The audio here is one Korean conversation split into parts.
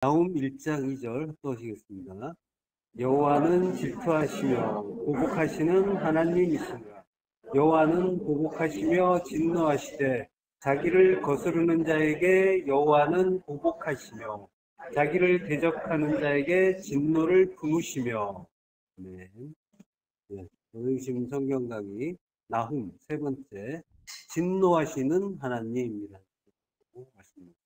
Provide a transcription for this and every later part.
나훔 1장 2절 합독하시겠습니다. 여호와는 질투하시며 보복하시는 하나님이시니라. 여호와는 보복하시며 진노하시되 자기를 거스르는 자에게 여호와는 보복하시며 자기를 대적하는 자에게 진노를 품으시며. 네. 네. 오늘 지금 성경 강의 나훔 세 번째 진노하시는 하나님이라는 말씀입니다.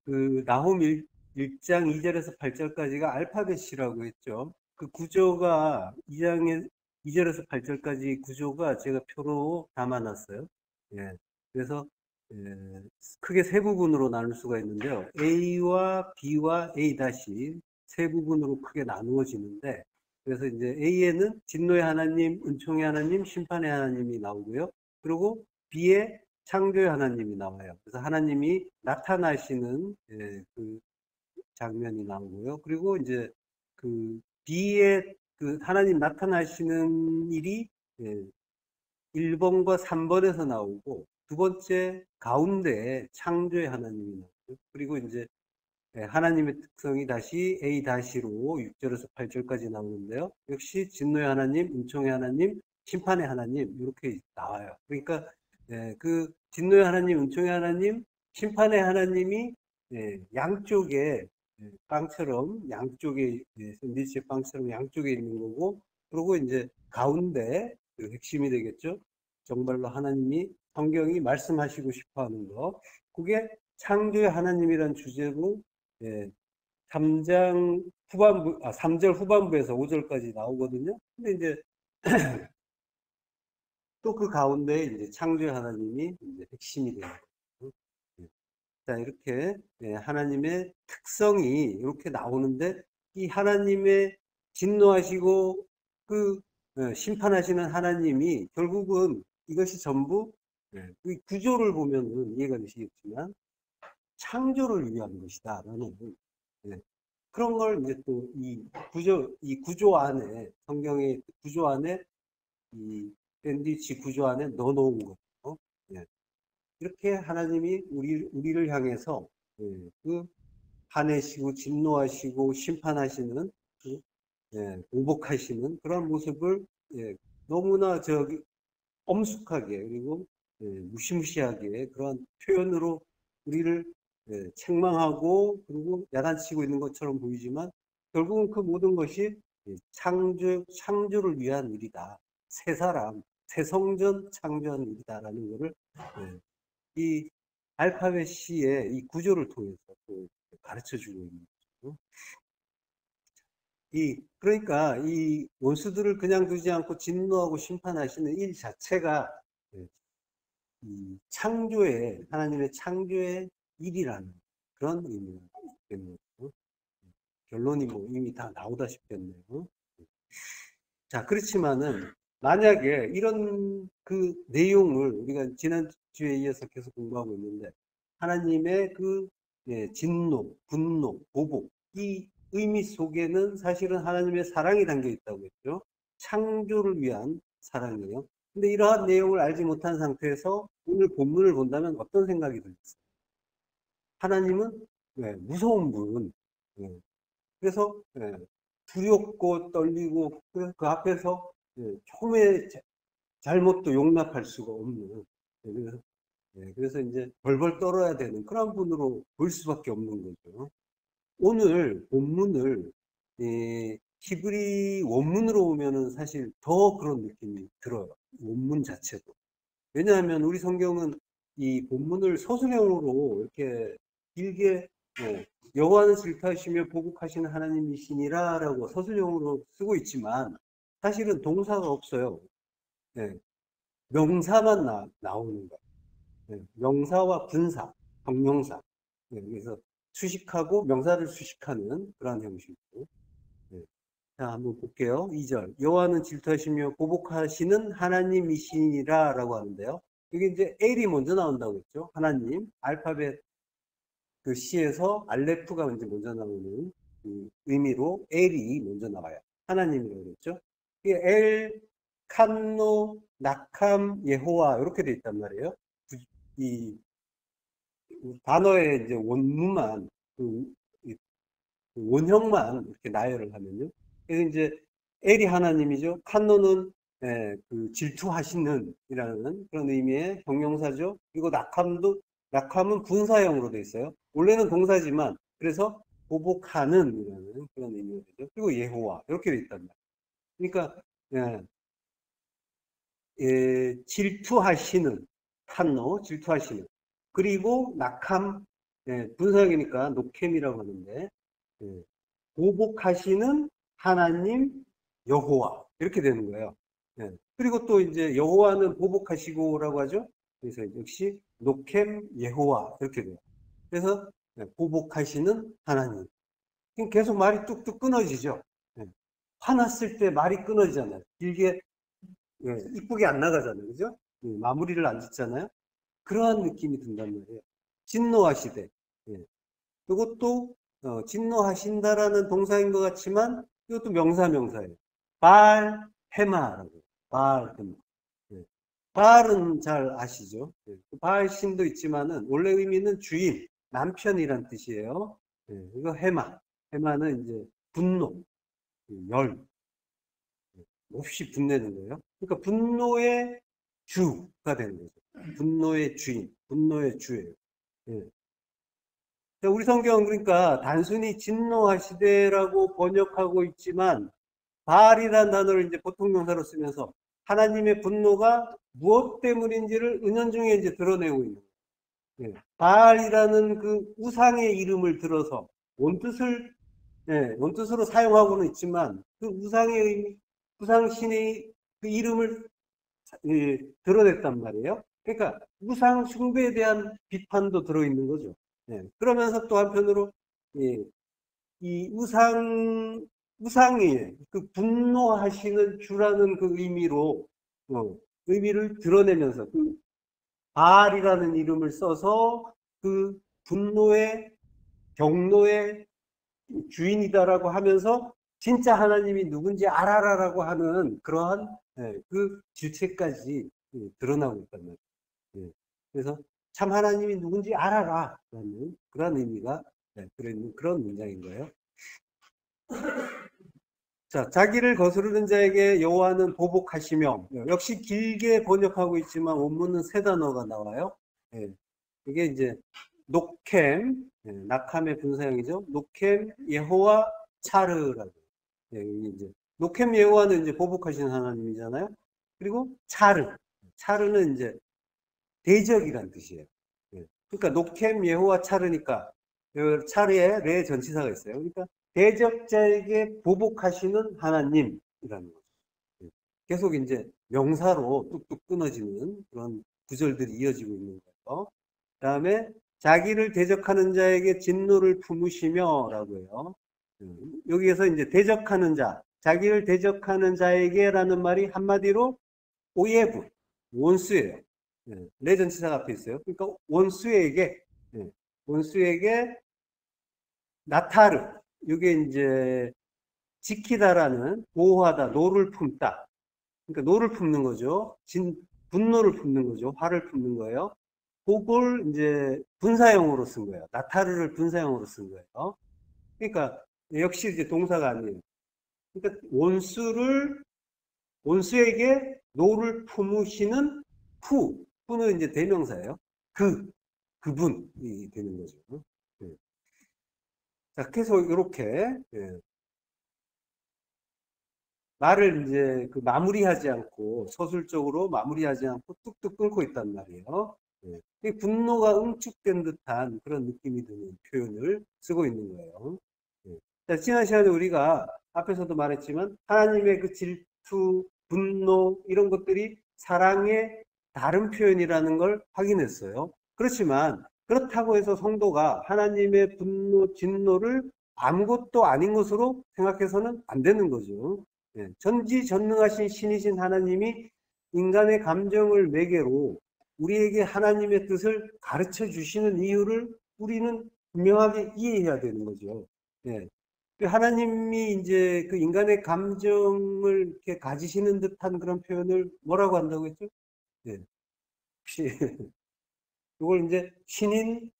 그 나훔 1장 2절에서 8절까지가 알파벳이라고 했죠. 그 구조가 2절에서 8절까지 구조가 제가 표로 담아놨어요. 예. 그래서 크게 세 부분으로 나눌 수가 있는데요. A와 B와 A 다시 세 부분으로 크게 나누어지는데, 그래서 이제 A에는 진노의 하나님, 은총의 하나님, 심판의 하나님이 나오고요. 그리고 B에 창조의 하나님이 나와요. 그래서 하나님이 나타나시는 그 장면이 나오고요. 그리고 이제 그 B의 그 하나님 나타나시는 일이 1번과 3번에서 나오고, 두 번째 가운데에 창조의 하나님이 나오고, 그리고 이제 하나님의 특성이 다시 A-로 6절에서 8절까지 나오는데요. 역시 진노의 하나님, 은총의 하나님, 심판의 하나님 이렇게 나와요. 그러니까 그 진노의 하나님, 은총의 하나님, 심판의 하나님이 양쪽에 빵처럼 양쪽에 샌드위치 빵처럼 양쪽에 있는 거고, 그리고 이제 가운데 그 핵심이 되겠죠. 정말로 하나님이 성경이 말씀하시고 싶어하는 거, 그게 창조의 하나님이란 주제로 3장 후반부, 3절 후반부에서 5절까지 나오거든요. 근데 이제 또 그 가운데 이제 창조의 하나님이 이제 핵심이 되는 거예요. 자, 이렇게 하나님의 특성이 이렇게 나오는데, 이 하나님의 진노하시고 그 심판하시는 하나님이 결국은 이것이 전부 그 구조를 보면은 이해가 되시겠지만 창조를 위한 것이다라는 그런 걸 이제 또 이 구조 안에, 성경의 구조 안에, 이 샌드위치 구조 안에 넣어 놓은 거죠. 예. 이렇게 하나님이 우리를 향해서 그 화내시고 진노하시고 심판하시는 그, 보복하시는 그런 모습을 너무나 저기 엄숙하게, 그리고 무시무시하게 그런 표현으로 우리를 책망하고 그리고 야단치고 있는 것처럼 보이지만, 결국은 그 모든 것이 창조를 위한 일이다. 새 사람, 새 성전 창조하는 일이다라는 것을 이 알파벳 C의 이 구조를 통해서 또 가르쳐 주고 있는 거죠. 그러니까 이 원수들을 그냥 두지 않고 진노하고 심판하시는 일 자체가 이 하나님의 창조의 일이라는 그런 의미가 되는 거죠. 결론이 뭐 이미 다 나오다시피 했네요. 자, 그렇지만은 만약에 이런 그 내용을 우리가 지난주에 이어서 계속 공부하고 있는데, 하나님의 그 진노, 분노, 보복, 이 의미 속에는 사실은 하나님의 사랑이 담겨 있다고 했죠. 창조를 위한 사랑이에요. 근데 이러한 내용을 알지 못한 상태에서 오늘 본문을 본다면 어떤 생각이 들겠어요? 하나님은 무서운 분, 그래서 두렵고 떨리고, 그래서 그 앞에서 처음에 잘못도 용납할 수가 없는, 그래서 그래서 이제 벌벌 떨어야 되는 그런 분으로 볼 수밖에 없는 거죠. 오늘 본문을 히브리 원문으로 보면은 사실 더 그런 느낌이 들어요. 원문 자체도. 왜냐하면 우리 성경은 이 본문을 서술형으로 이렇게 길게 여호와는 질투하시며 보복하시는 하나님이시니라 라고 서술형으로 쓰고 있지만, 사실은 동사가 없어요. 명사만 나오는 거예요. 명사와 분사, 형용사. 그래서 수식하고 명사를 수식하는 그런 형식이고. 자, 한번 볼게요. 2절. 여호와는 질투하시며 보복하시는 하나님이시니라 라고 하는데요. 여기 이제 L이 먼저 나온다고 했죠. 하나님. 알파벳 그 C에서 알레프가 먼저 나오는 그 의미로 L이 먼저 나와요. 하나님이라고 그랬죠. 이게 엘, 칸노, 나캄, 예호와 이렇게 돼 있단 말이에요. 이 단어의 이제 원문만, 그 원형만 이렇게 나열을 하면요. 그래서 이제 엘이 하나님이죠. 칸노는 그 질투하시는 이라는 그런 의미의 형용사죠. 그리고 낙함은 분사형으로 돼 있어요. 원래는 동사지만 그래서 보복하는 이라는 그런 의미가 되죠. 그리고 예호와 이렇게 돼 있단 말이에요. 그러니까 질투하시는 칸노 질투하시는 그리고 낙함 분사형이니까 노캠이라고 하는데 보복하시는 하나님 여호와 이렇게 되는 거예요. 그리고 또 이제 여호와는 보복하시고라고 하죠. 그래서 역시 노캠 예호와 이렇게 돼요. 그래서 보복하시는 하나님. 계속 말이 뚝뚝 끊어지죠. 화났을 때 말이 끊어지잖아요. 길게 이쁘게 안 나가잖아요. 그죠? 마무리를 안 짓잖아요. 그러한 느낌이 든단 말이에요. 진노하시되. 이것도 진노하신다라는 동사인 것 같지만 이것도 명사예요. 발 헤마라고. 발 헤마. 발은 잘 아시죠? 발 신도 있지만은 원래 의미는 주인, 남편이란 뜻이에요. 이거 헤마. 헤마는 이제 분노, 열, 몹시 분내는 거예요. 그러니까 분노의 주가 되는 거죠. 분노의 주인, 분노의 주예요. 우리 성경은 그러니까 단순히 진노하시되라고 번역하고 있지만 바알이라는 단어를 이제 보통 명사로 쓰면서 하나님의 분노가 무엇 때문인지를 은연중에 이제 드러내고 있는 거예요. 바알이라는 그 우상의 이름을 들어서 원뜻으로 사용하고는 있지만 그 우상의 의미, 우상신의 그 이름을 드러냈단 말이에요. 그러니까 우상 숭배에 대한 비판도 들어있는 거죠. 그러면서 또 한편으로 이 우상이 그 분노하시는 주라는 그 의미로 의미를 드러내면서 그 바알이라는 이름을 써서 그 분노의 경노의 주인이다라고 하면서 진짜 하나님이 누군지 알아라라고 하는 그러한 그 질책까지 드러나고 있단 말이에요. 그래서 참 하나님이 누군지 알아라라는 그런 의미가 들어있는 그런 문장인 거예요. 자, 자기를 거스르는 자에게 여호와는 보복하시며 역시 길게 번역하고 있지만 원문은 세 단어가 나와요. 이게 이제 노캠, 낙함의 분사형이죠. 노캠 예호와 차르라고. 이제 노캠 예호와는 이제 보복하시는 하나님이잖아요. 그리고 차르는 이제 대적이란 뜻이에요. 그러니까 노캠 예호와 차르니까 차르에 레 전치사가 있어요. 그러니까 대적자에게 보복하시는 하나님이라는 거죠. 계속 이제 명사로 뚝뚝 끊어지는 그런 구절들이 이어지고 있는 거예요. 그 다음에 자기를 대적하는 자에게 진노를 품으시며 라고 해요. 여기에서 이제 대적하는 자, 자기를 대적하는 자에게 라는 말이 한마디로 오예부, 원수예요. 레전치사가 앞에 있어요. 그러니까 원수에게 나타르, 이게 이제 지키다라는 보호하다, 노를 품다. 그러니까 노를 품는 거죠. 분노를 품는 거죠. 화를 품는 거예요. 그걸 이제 분사형으로 쓴 거예요. 나타르를 분사형으로 쓴 거예요. 그러니까 역시 이제 동사가 아니에요. 그러니까 원수에게 노를 품으시는 후는 이제 대명사예요. 그분이 되는 거죠. 자, 계속 이렇게 말을 이제 그 마무리하지 않고 서술적으로 마무리하지 않고 뚝뚝 끊고 있단 말이에요. 분노가 응축된 듯한 그런 느낌이 드는 표현을 쓰고 있는 거예요. 자, 지난 시간에 우리가 앞에서도 말했지만 하나님의 그 질투, 분노 이런 것들이 사랑의 다른 표현이라는 걸 확인했어요. 그렇지만 그렇다고 해서 성도가 하나님의 분노, 진노를 아무것도 아닌 것으로 생각해서는 안 되는 거죠. 전지전능하신 신이신 하나님이 인간의 감정을 매개로 우리에게 하나님의 뜻을 가르쳐 주시는 이유를 우리는 분명하게 이해해야 되는 거죠. 하나님이 이제 그 인간의 감정을 이렇게 가지시는 듯한 그런 표현을 뭐라고 한다고 했죠? 혹시 이걸 이제 신인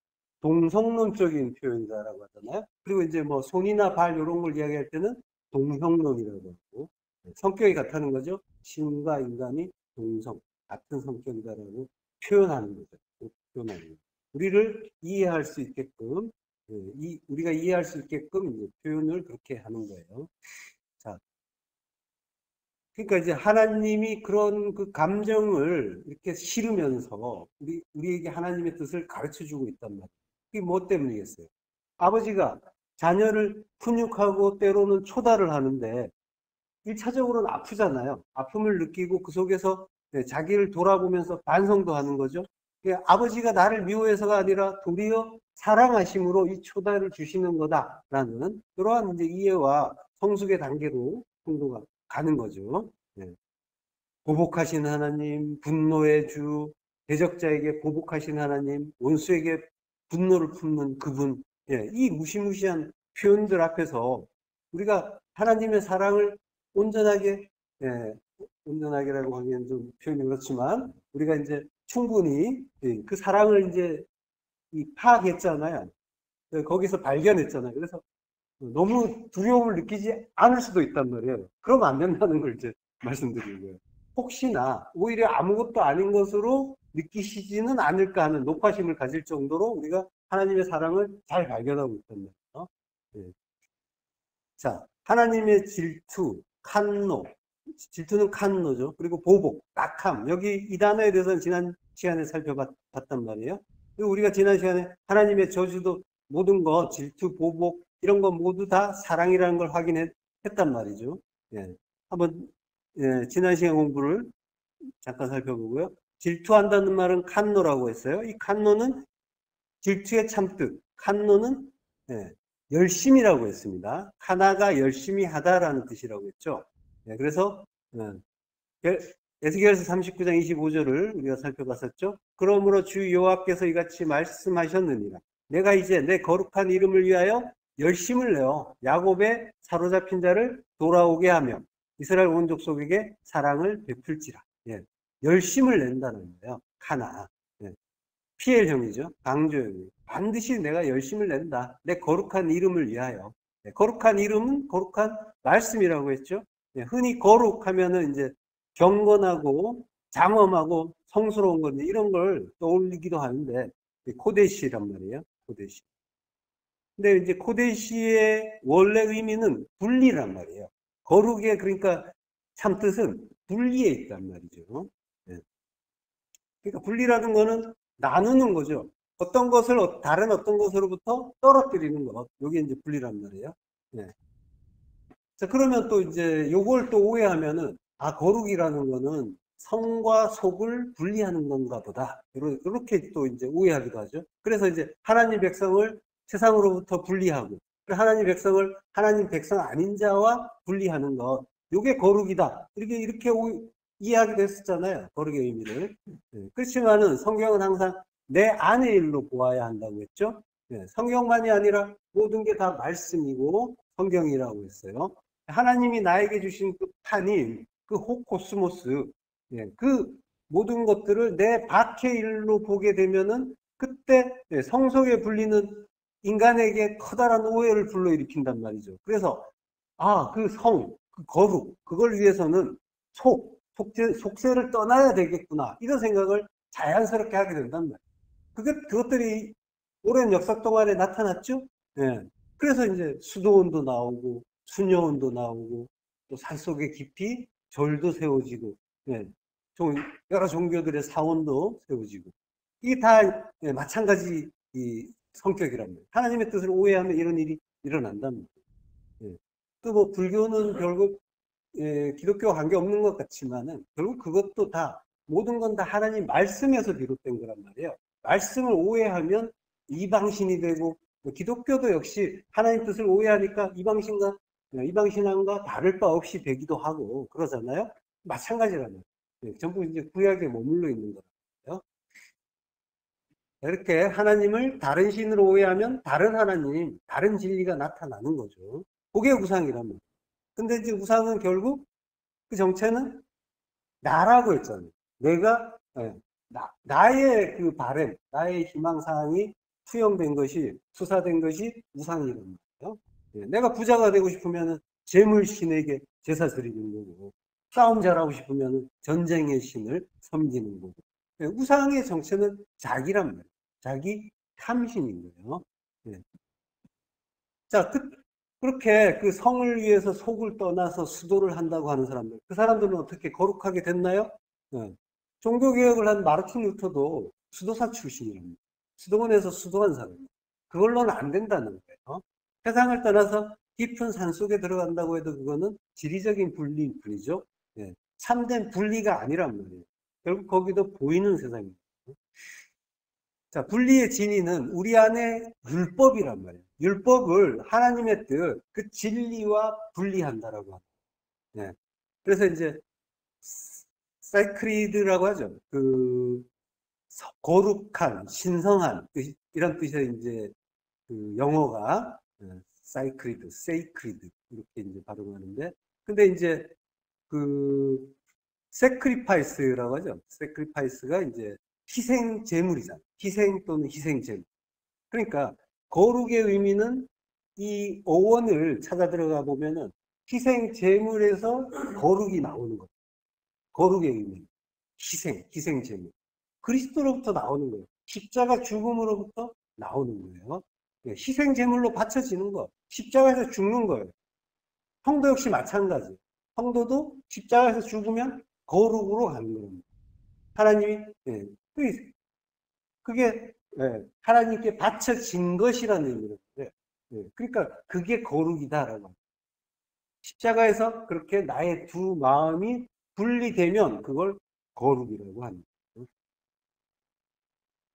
동성론적인 표현이다라고 하잖아요. 그리고 이제 뭐 손이나 발 이런 걸 이야기할 때는 동형론이라고 하고, 성격이 같다는 거죠. 신과 인간이 동성, 같은 성격이다라고 표현하는 거죠. 표현하는 거죠. 우리를 이해할 수 있게끔, 우리가 이해할 수 있게끔 이제 표현을 그렇게 하는 거예요. 자, 그러니까 이제 하나님이 그런 그 감정을 이렇게 실으면서 우리에게 하나님의 뜻을 가르쳐 주고 있단 말이에요. 그게 뭐 때문이겠어요? 아버지가 자녀를 훈육하고 때로는 초달을 하는데 1차적으로는 아프잖아요. 아픔을 느끼고 그 속에서 자기를 돌아보면서 반성도 하는 거죠. 아버지가 나를 미워해서가 아니라 도리어 사랑하심으로 이 초달을 주시는 거다라는 그러한 이제 이해와 성숙의 단계로 성도가 가는 거죠. 네. 보복하신 하나님, 분노의 주, 대적자에게 보복하신 하나님, 원수에게 분노를 품는 그분, 이 무시무시한 표현들 앞에서 우리가 하나님의 사랑을 온전하게, 온전하게라고 하기엔 좀 표현이 그렇지만, 우리가 이제 충분히 그 사랑을 이제 파악했잖아요. 거기서 발견했잖아요. 그래서 너무 두려움을 느끼지 않을 수도 있단 말이에요. 그러면 안 된다는 걸 이제 말씀드리는 거예요. 혹시나 오히려 아무것도 아닌 것으로 느끼시지는 않을까 하는 높아심을 가질 정도로 우리가 하나님의 사랑을 잘 발견하고 있단 말이에요. 네. 자, 하나님의 질투, 칸노. 질투는 칸노죠. 그리고 보복, 낙함. 여기 이 단어에 대해서는 지난 시간에 살펴봤단 말이에요. 그리고 우리가 지난 시간에 하나님의 저주도 모든 것, 질투, 보복, 이런 것 모두 다 사랑이라는 걸 확인했단 말이죠. 예. 한번, 지난 시간 공부를 잠깐 살펴보고요. 질투한다는 말은 칸노라고 했어요. 이 칸노는 질투의 참뜻, 칸노는 열심이라고 했습니다. 하나가 열심히 하다라는 뜻이라고 했죠. 그래서 에스겔서 39장 25절을 우리가 살펴봤었죠. 그러므로 주 여호와께서 이같이 말씀하셨느니라. 내가 이제 내 거룩한 이름을 위하여 열심을 내어 야곱의 사로잡힌 자를 돌아오게 하며 이스라엘 온 족속에게 사랑을 베풀지라. 열심을 낸다는 거예요. 하나. 피엘형이죠. 강조형이. 반드시 내가 열심을 낸다. 내 거룩한 이름을 위하여. 거룩한 이름은 거룩한 말씀이라고 했죠. 흔히 거룩하면은 이제 경건하고 장엄하고 성스러운 건데 이런 걸 떠올리기도 하는데 코데시란 말이에요. 코데시. 근데 이제 코데시의 원래 의미는 분리란 말이에요. 거룩의 그러니까 참 뜻은 분리에 있단 말이죠. 그러니까 분리라는 거는 나누는 거죠. 어떤 것을 다른 어떤 것으로부터 떨어뜨리는 것. 이게 이제 분리란 말이에요. 자, 그러면 또 이제 요걸 또 오해하면은, 거룩이라는 거는 성과 속을 분리하는 건가 보다. 이렇게 또 이제 오해하기도 하죠. 그래서 이제 하나님 백성을 세상으로부터 분리하고, 하나님 백성을 하나님 백성 아닌 자와 분리하는 것. 요게 거룩이다. 이렇게 이해하기도 했었잖아요. 거룩의 의미를. 그렇지만은 성경은 항상 내 안의 일로 보아야 한다고 했죠. 성경만이 아니라 모든 게 다 말씀이고 성경이라고 했어요. 하나님이 나에게 주신 그 판인 그 호코스모스, 그 모든 것들을 내 밖의 일로 보게 되면은 그때 성속에 불리는 인간에게 커다란 오해를 불러일으킨단 말이죠. 그래서 그 성, 그 거룩, 그걸 위해서는 속세를 떠나야 되겠구나 이런 생각을 자연스럽게 하게 된단 말이에요. 그것들이 오랜 역사 동안에 나타났죠. 그래서 이제 수도원도 나오고 수녀원도 나오고 또 산속에 깊이 절도 세워지고 여러 종교들의 사원도 세워지고 이게 다 마찬가지 이 성격이란 말이에요. 하나님의 뜻을 오해하면 이런 일이 일어난단 말이에요. 또 뭐 불교는 결국 기독교와 관계없는 것 같지만은 결국 그것도 다 모든 건 다 하나님 말씀에서 비롯된 거란 말이에요. 말씀을 오해하면 이방신이 되고 기독교도 역시 하나님 뜻을 오해하니까 이방신앙과 다를 바 없이 되기도 하고 그러잖아요. 마찬가지라는 전부 이제 구약에 머물러 있는 거예요. 이렇게 하나님을 다른 신으로 오해하면 다른 하나님, 다른 진리가 나타나는 거죠. 그게 우상이란 말이에요. 근데 이제 우상은 결국 그 정체는 나라고 했잖아요. 내가 나의 그 바램, 나의 희망사항이 투영된 것이, 투사된 것이 우상이란 말이에요. 예, 내가 부자가 되고 싶으면 재물신에게 제사 드리는 거고, 싸움 잘하고 싶으면 전쟁의 신을 섬기는 거고. 예, 우상의 정체는 자기란 말이에요. 자기 탐심인 거예요. 예. 자, 그렇게 그 성을 위해서 속을 떠나서 수도를 한다고 하는 사람들, 그 사람들은 어떻게 거룩하게 됐나요? 예. 종교개혁을 한 마르틴 루터도 수도사 출신이랍니다. 수도원에서 수도한 사람이에요. 그걸로는 안 된다는 거예요. 세상을 떠나서 깊은 산속에 들어간다고 해도 그거는 지리적인 분리일 뿐이죠. 예. 참된 분리가 아니란 말이에요. 결국 거기도 보이는 세상입니다. 자, 분리의 진리는 우리 안에 율법이란 말이에요. 율법을 하나님의 뜻, 그 진리와 분리한다라고 합니다. 네. 그래서 이제 사이크리드라고 하죠. 그 거룩한, 신성한 이런 뜻의 이제 그 영어가 사이크리드, 세이크리드 이렇게 이제 발음하는데, 근데 이제 그 세크리파이스라고 하죠. 세크리파이스가 이제 희생 제물이잖아요. 희생 또는 희생 제물. 그러니까 거룩의 의미는 이 어원을 찾아 들어가 보면은 희생 제물에서 거룩이 나오는 거예요. 거룩의 의미. 희생 제물. 그리스도로부터 나오는 거예요. 십자가 죽음으로부터 나오는 거예요. 희생 제물로 바쳐지는 거. 십자가에서 죽는 거예요. 성도 역시 마찬가지. 성도도 십자가에서 죽으면 거룩으로 가는 겁니다. 하나님이 예, 그게 예, 하나님께 바쳐진 것이라는 의미인데, 예, 그러니까 그게 거룩이다라고. 십자가에서 그렇게 나의 두 마음이 분리되면 그걸 거룩이라고 합니다.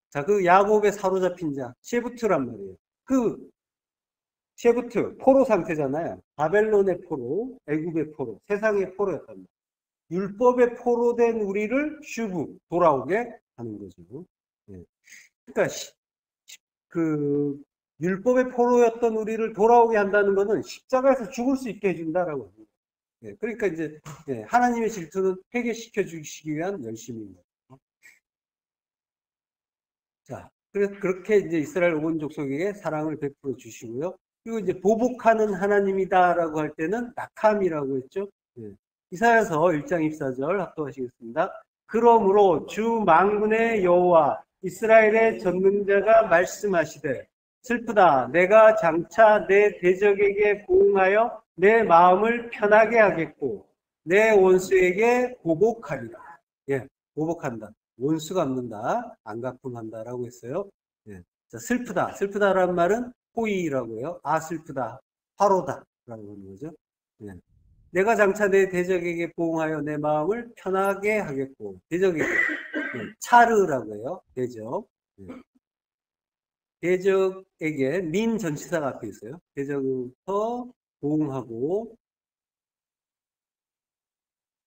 자, 그 야곱에 사로잡힌 자 셰부트란 말이에요. 그 셰부트 포로 상태잖아요. 바벨론의 포로, 애굽의 포로, 세상의 포로였단 말이에요. 율법의 포로 된 우리를 슈브 돌아오게 하는 거죠. 예. 그러니까 그 율법의 포로였던 우리를 돌아오게 한다는 것은 십자가에서 죽을 수 있게 해준다라고 합니다. 예. 그러니까 이제 예, 하나님의 질투는 해결시켜 주시기 위한 열심입니다. 자, 그렇게 이제 이스라엘 온 족속에게 사랑을 베풀어 주시고요. 그리고 이제 보복하는 하나님이다라고 할 때는 낙함이라고 했죠. 예. 이사야서 1장 24절 합독하시겠습니다. 그러므로 주 만군의 여호와 이스라엘의 전능자가 말씀하시되 슬프다 내가 장차 내 대적에게 보응하여 내 마음을 편하게 하겠고 내 원수에게 보복하리라. 예, 보복한다. 원수가 없는다, 안 갚음한다라고 했어요. 예. 자, 슬프다. 슬프다라는 말은 호의라고 해요. 아, 슬프다. 화로다라고 하는 거죠. 예. 내가 장차 내 대적에게 보응하여 내 마음을 편하게 하겠고, 대적에게, 예. 차르라고 해요. 대적. 예. 대적에게 민 전치사가 앞에 있어요. 대적부터 보응하고,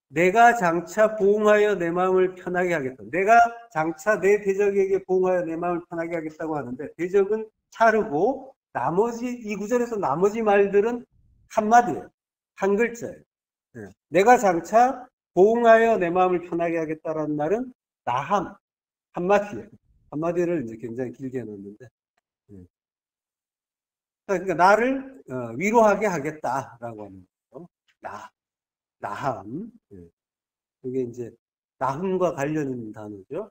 내가 장차 보응하여 내 마음을 편하게 하겠다. 내가 장차 내 대적에게 보응하여 내 마음을 편하게 하겠다고 하는데 대적은 차르고 나머지 이 구절에서 나머지 말들은 한마디예요. 한 글자예요. 네. 내가 장차 보응하여 내 마음을 편하게 하겠다라는 말은 나함 한마디예요. 한마디를 이제 굉장히 길게 해놨는데 네. 그러니까 나를 위로하게 하겠다라고 하는 거죠. 나함. 네. 이게 이제 나흠과 관련 있는 단어죠.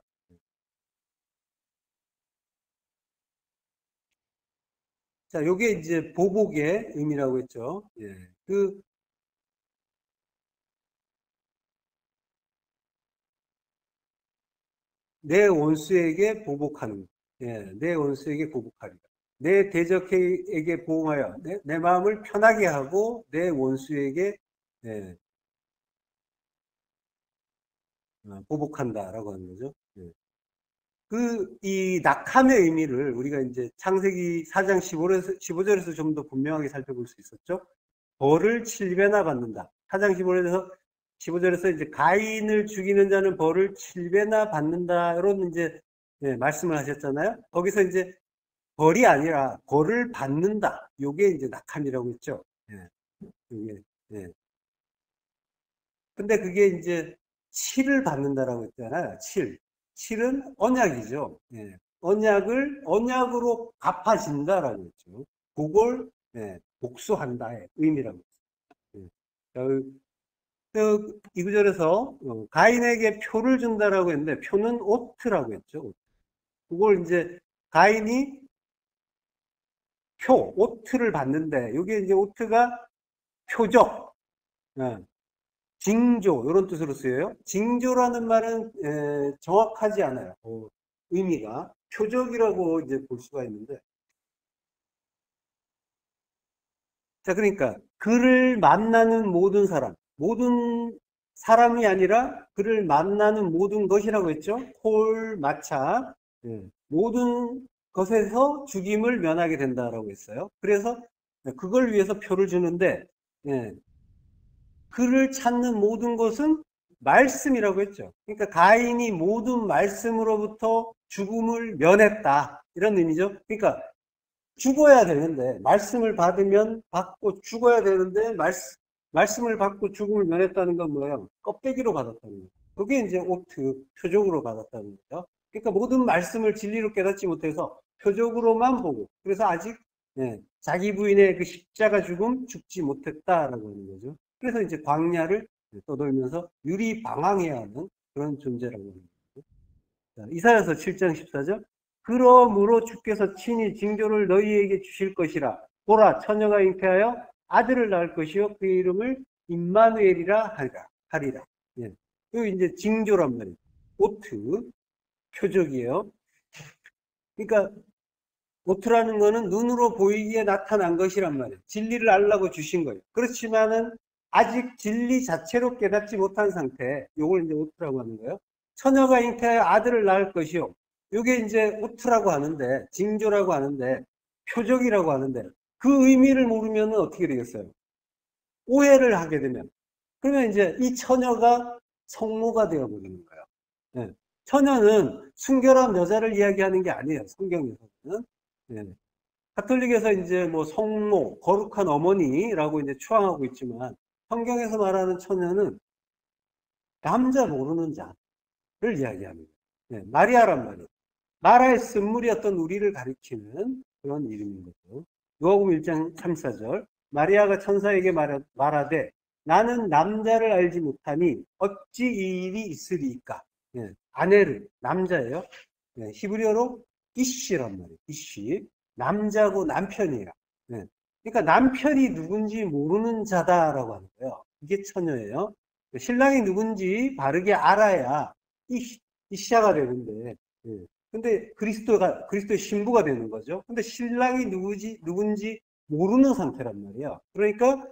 자, 요게 이제 보복의 의미라고 했죠. 예. 내 원수에게 보복하는, 예, 내 원수에게 보복하리라. 내 대적에게 보응하여 내 마음을 편하게 하고 내 원수에게 예, 보복한다라고 하는 거죠. 예. 이 낙함의 의미를 우리가 이제 창세기 4장 15절에서 좀 더 분명하게 살펴볼 수 있었죠. 벌을 7배나 받는다. 4장 15절에서 이제 가인을 죽이는 자는 벌을 7배나 받는다. 이런 이제 예, 말씀을 하셨잖아요. 거기서 이제 벌이 아니라 벌을 받는다. 요게 이제 낙함이라고 했죠. 예, 요게, 예. 근데 그게 이제 7을 받는다라고 했잖아요. 7. 7은 언약이죠. 예. 언약으로 갚아진다라고 했죠. 그걸 복수한다의 의미라고 했어요. 이 구절에서 가인에게 표를 준다라고 했는데 표는 오트라고 했죠. 그걸 이제 가인이 오트를 받는데 여기 이제 오트가 표적, 징조 이런 뜻으로 쓰여요. 징조라는 말은 정확하지 않아요. 의미가 표적이라고 이제 볼 수가 있는데, 자 그러니까 그를 만나는 모든 사람이 아니라 그를 만나는 모든 것이라고 했죠. 콜, 마차, 모든 것에서 죽임을 면하게 된다라고 했어요. 그래서 그걸 위해서 표를 주는데 그를 찾는 모든 것은 말씀이라고 했죠. 그러니까 가인이 모든 말씀으로부터 죽음을 면했다 이런 의미죠. 그러니까 죽어야 되는데 말씀을 받으면 받고 죽어야 되는데 말씀을 받고 죽음을 면했다는 건 뭐예요? 껍데기로 받았다는 거예요. 그게 이제 오트 표적으로 받았다는 거죠. 그러니까 모든 말씀을 진리로 깨닫지 못해서 표적으로만 보고 그래서 아직 자기 부인의 그 십자가 죽지 못했다라고 하는 거죠. 그래서 이제 광야를 떠돌면서 유리방황해야 하는 그런 존재라고 하는 거죠. 이사야서 7장 14절 그러므로 주께서 친히 징조를 너희에게 주실 것이라 보라 처녀가 잉태하여 아들을 낳을 것이요 그 이름을 임마누엘이라 하리라. 여기 이제 징조란 말이에요. 오트 표적이에요. 그러니까 오트라는 거는 눈으로 보이기에 나타난 것이란 말이에요. 진리를 알라고 주신 거예요. 그렇지만은 아직 진리 자체로 깨닫지 못한 상태, 요걸 이제 오트라고 하는 거예요. 처녀가 잉태하여 아들을 낳을 것이요. 요게 이제 오트라고 하는데, 징조라고 하는데, 표적이라고 하는데, 그 의미를 모르면 어떻게 되겠어요? 오해를 하게 되면. 그러면 이제 이 처녀가 성모가 되어버리는 거예요. 네. 처녀는 순결한 여자를 이야기하는 게 아니에요. 성경에서는. 네. 가톨릭에서 이제 뭐 성모, 거룩한 어머니라고 이제 추앙하고 있지만 성경에서 말하는 처녀는 남자 모르는 자를 이야기합니다. 네, 마리아란 말이에요. 마라의 쓴물이었던 우리를 가리키는 그런 이름인 거죠. 요한복음 1장 3, 4절 마리아가 천사에게 말하되 나는 남자를 알지 못하니 어찌 이 일이 있으리이까. 네, 아내를 남자예요. 네, 히브리어로 이시란 말이에요. 이시 남자고 남편이에요. 네. 그러니까 남편이 누군지 모르는 자다라고 하는 거예요. 이게 처녀예요. 신랑이 누군지 바르게 알아야 이시아가 되는데, 근데 그리스도의 신부가 되는 거죠. 근데 신랑이 누군지 모르는 상태란 말이에요. 그러니까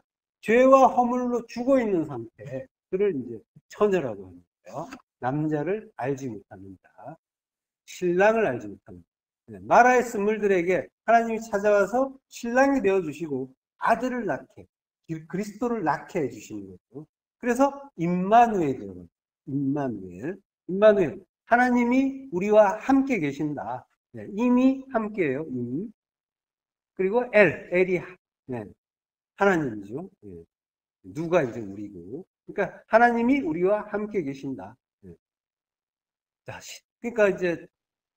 죄와 허물로 죽어 있는 상태, 그를 이제 처녀라고 하는 거예요. 남자를 알지 못합니다. 신랑을 알지 못합니다. 나라의 스물들에게 하나님이 찾아와서 신랑이 되어주시고 아들을 낳게, 그리스도를 낳게 해주시는 거죠. 그래서 임마누엘이에요. 임마누엘. 하나님이 우리와 함께 계신다. 이미 함께해요. 이미. 그리고 엘이 하나님이죠. 누가 이제 우리고. 그러니까 하나님이 우리와 함께 계신다. 자, 그러니까 이제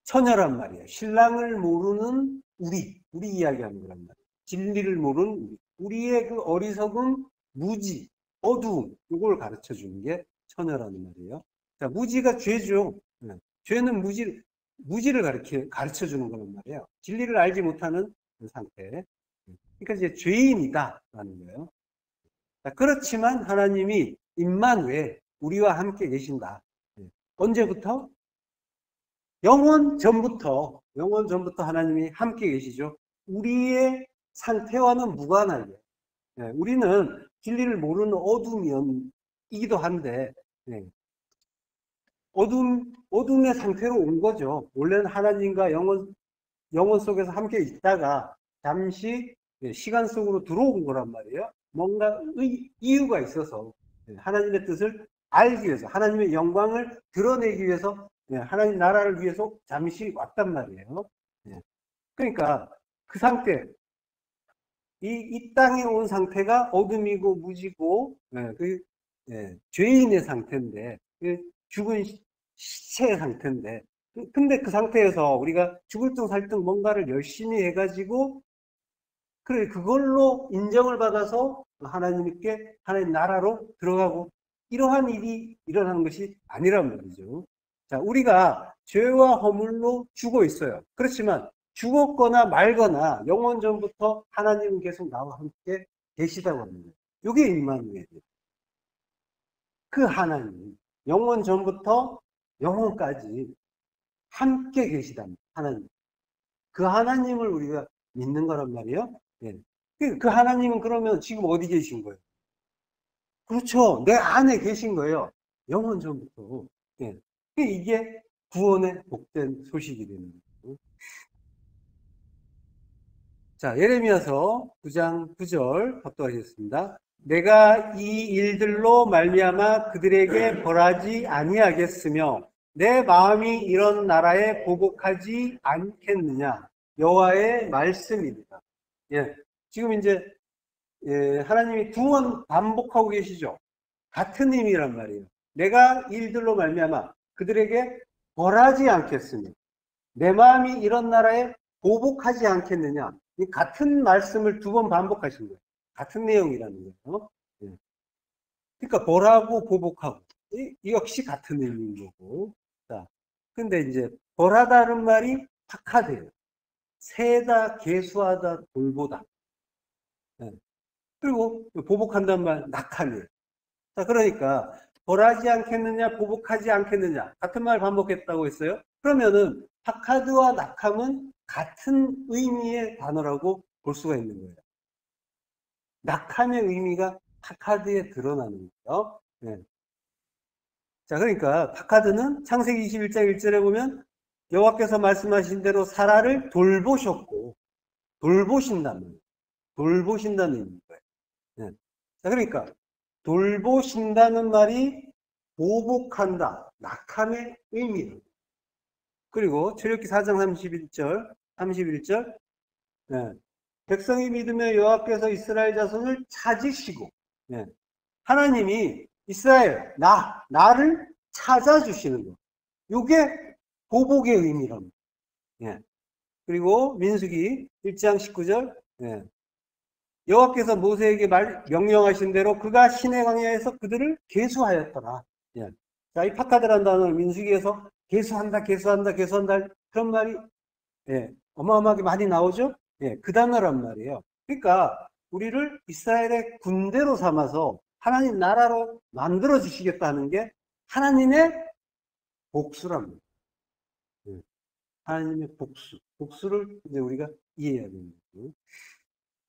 처녀란 말이에요. 신랑을 모르는 우리 이야기하는 거란 말이에요. 진리를 모르는 우리의 그 어리석음, 무지, 어두움, 이걸 가르쳐 주는 게 처녀라는 말이에요. 자, 무지가 죄죠. 죄는 무지를 가르쳐 주는 거란 말이에요. 진리를 알지 못하는 그 상태. 그러니까 이제 죄인이다라는 거예요. 자, 그렇지만 하나님이 임마누엘, 우리와 함께 계신다. 언제부터? 영원 전부터 하나님이 함께 계시죠. 우리의 상태와는 무관하게. 우리는 진리를 모르는 어둠이기도 한데, 어둠의 상태로 온 거죠. 원래는 하나님과 영원 속에서 함께 있다가 잠시 시간 속으로 들어온 거란 말이에요. 뭔가 이유가 있어서 하나님의 뜻을 알기 위해서, 하나님의 영광을 드러내기 위해서 하나님 나라를 위해서 잠시 왔단 말이에요. 그러니까 그 상태, 이 땅에 온 상태가 어둠이고 무지고 죄인의 상태인데, 죽은 시체의 상태인데, 근데 그 상태에서 우리가 죽을 둥 살 둥 뭔가를 열심히 해가지고, 그래, 그걸로 인정을 받아서 하나님께, 하나님 나라로 들어가고, 이러한 일이 일어나는 것이 아니란 말이죠. 자, 우리가 죄와 허물로 죽어 있어요. 그렇지만 죽었거나 말거나 영원 전부터 하나님은 계속 나와 함께 계시다고 합니다. 이게 임마누엘이에요. 그 하나님, 영원 전부터 영원까지 함께 계시답니다. 하나님. 그 하나님을 우리가 믿는 거란 말이에요. 예. 그 하나님은 그러면 지금 어디 계신 거예요? 그렇죠. 내 안에 계신 거예요. 영원 전부터. 예. 이게 구원의 복된 소식이 되는 거예요. 자, 예레미야서 9장 9절 합독하겠습니다. 내가 이 일들로 말미암아 그들에게 벌하지 아니하겠으며 내 마음이 이런 나라에 보복하지 않겠느냐. 여호와의 말씀입니다. 예. 지금 이제 하나님이 두 번 반복하고 계시죠. 같은 의미란 말이에요. 내가 일들로 말미암아 그들에게 벌하지 않겠으며 내 마음이 이런 나라에 보복하지 않겠느냐. 이 같은 말씀을 두 번 반복하신 거예요. 같은 내용이라는 거예요. 예. 그러니까 벌하고 보복하고 이 역시 같은 의미인 거고. 자, 근데 이제 벌하다는 말이 박하대요. 세다, 계수하다, 돌보다. 예. 그리고 보복한다는 말 낙하네요. 자, 그러니까 벌하지 않겠느냐, 보복하지 않겠느냐 같은 말 반복했다고 했어요. 그러면은 파카드와 낙함은 같은 의미의 단어라고 볼 수가 있는 거예요. 낙함의 의미가 파카드에 드러나는 거예요. 네. 자, 그러니까 파카드는 창세기 21장 1절에 보면 여호와께서 말씀하신 대로 사라를 돌보셨고 돌보신다는 의미인 거예요. 네. 자, 그러니까 돌보신다는 말이 보복한다, 낙함의 의미입니다. 그리고 출애굽기 4장 31절 네. 백성이 믿으며 여호와께서 이스라엘 자손을 찾으시고 네. 하나님이 이스라엘 나를 찾아주시는 거. 이게 보복의 의미랍니다. 네. 그리고 민수기 1장 19절 네. 여호와께서 모세에게 명령하신 대로 그가 시내 광야에서 그들을 계수하였더라. 예. 자, 이 파카드라는 단어를 민수기에서 계수한다 그런 말이 예, 어마어마하게 많이 나오죠. 예, 그 단어란 말이에요. 그러니까 우리를 이스라엘의 군대로 삼아서 하나님 나라로 만들어 주시겠다는 게 하나님의 복수랍니다. 예. 하나님의 복수를 이제 우리가 이해해야 됩니다.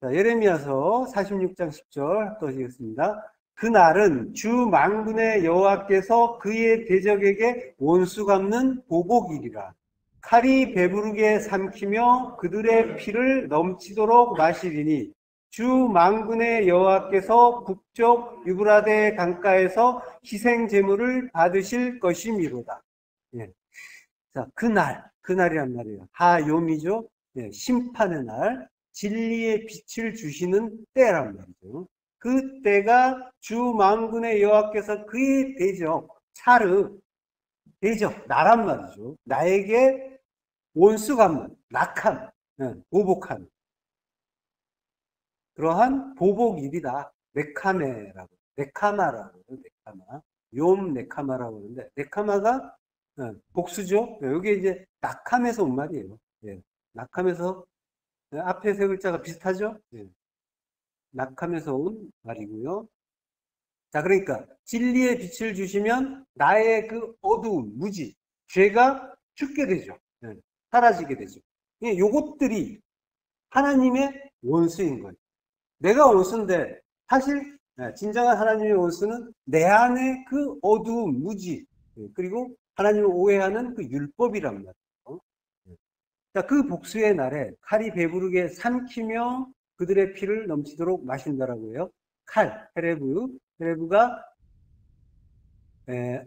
자, 예레미야서 46장 10절 합독하시겠습니다. 그날은 주 만군의 여호와께서 그의 대적에게 원수 갚는 보복일이라. 칼이 배부르게 삼키며 그들의 피를 넘치도록 마시리니 주 만군의 여호와께서 북쪽 유브라데 강가에서 희생 제물을 받으실 것이미로다. 예. 자, 그날이란 말이에요. 하요미죠. 예, 심판의 날. 진리의 빛을 주시는 때란 말이죠. 그 때가 주 만군의 여호와께서 그의 대적, 대적, 나란 말이죠. 나에게 원수 갚는, 낙한, 보복한 그러한 보복일이다. 네카마라고 네카마. 네카마라고 하는데 네카마가 복수죠. 여기 이제 낙함에서 온 말이에요. 예, 낙함에서 앞에 세 글자가 비슷하죠? 예. 낙함에서 온 말이고요. 자, 그러니까 진리의 빛을 주시면 나의 그 어두움, 무지, 죄가 죽게 되죠. 예. 사라지게 되죠. 예, 요것들이 하나님의 원수인 거예요. 내가 원수인데 사실 진정한 하나님의 원수는 내 안에 그 어두움, 무지, 그리고 하나님을 오해하는 그 율법이란 말이에요. 자, 그 복수의 날에 칼이 배부르게 삼키며 그들의 피를 넘치도록 마신다라고 해요. 헤레브가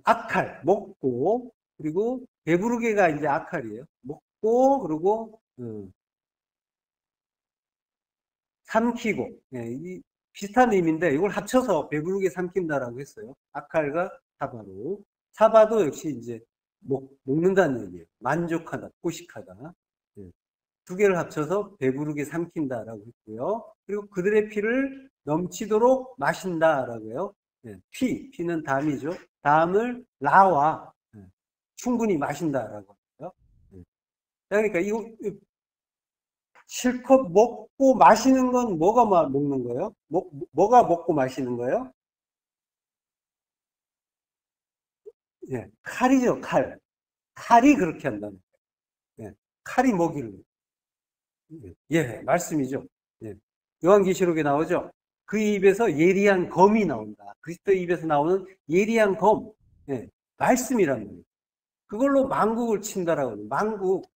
악칼, 먹고, 그리고 배부르게가 이제 악칼이에요. 먹고, 그리고 삼키고, 이 비슷한 의미인데 이걸 합쳐서 배부르게 삼킨다라고 했어요. 악칼과 사바로. 사바도 역시 이제 먹는다는 얘기예요. 만족하다, 포식하다. 예. 두 개를 합쳐서 배부르게 삼킨다라고 했고요. 그리고 그들의 피를 넘치도록 마신다라고요. 예. 피는 담이죠. 담을 라와 예. 충분히 마신다라고 하고요. 예. 그러니까 이거 실컷 먹고 마시는 건 뭐가 먹는 거예요? 뭐가 먹고 마시는 거예요? 예, 칼이죠, 칼. 칼이 그렇게 한다는 거예요. 예, 칼이 먹이를. 예, 말씀이죠. 예. 요한계시록에 나오죠. 그 입에서 예리한 검이 나온다. 그리스도 입에서 나오는 예리한 검. 예, 말씀이란 말이에요. 그걸로 만국을 친다라고 해요. 만국,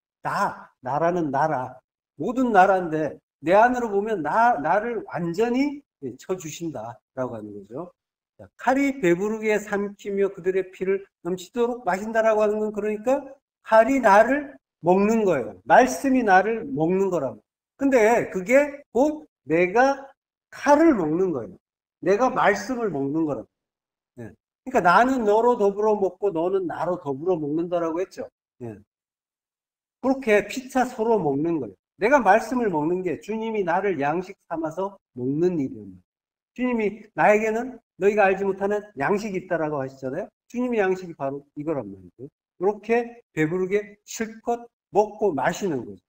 나라는 나라. 모든 나라인데 내 안으로 보면 나를 완전히 쳐주신다라고 하는 거죠. 자, 칼이 배부르게 삼키며 그들의 피를 넘치도록 마신다라고 하는 건 그러니까 칼이 나를 먹는 거예요. 말씀이 나를 먹는 거라고. 근데 그게 곧 내가 칼을 먹는 거예요. 내가 말씀을 먹는 거라고. 예. 그러니까 나는 너로 더불어 먹고 너는 나로 더불어 먹는다라고 했죠. 예. 그렇게 피차 서로 먹는 거예요. 내가 말씀을 먹는 게 주님이 나를 양식 삼아서 먹는 일입니다. 주님이 나에게는 너희가 알지 못하는 양식이 있다라고 하시잖아요. 주님의 양식이 바로 이거란 말이죠. 이렇게 배부르게 실컷 먹고 마시는 거죠.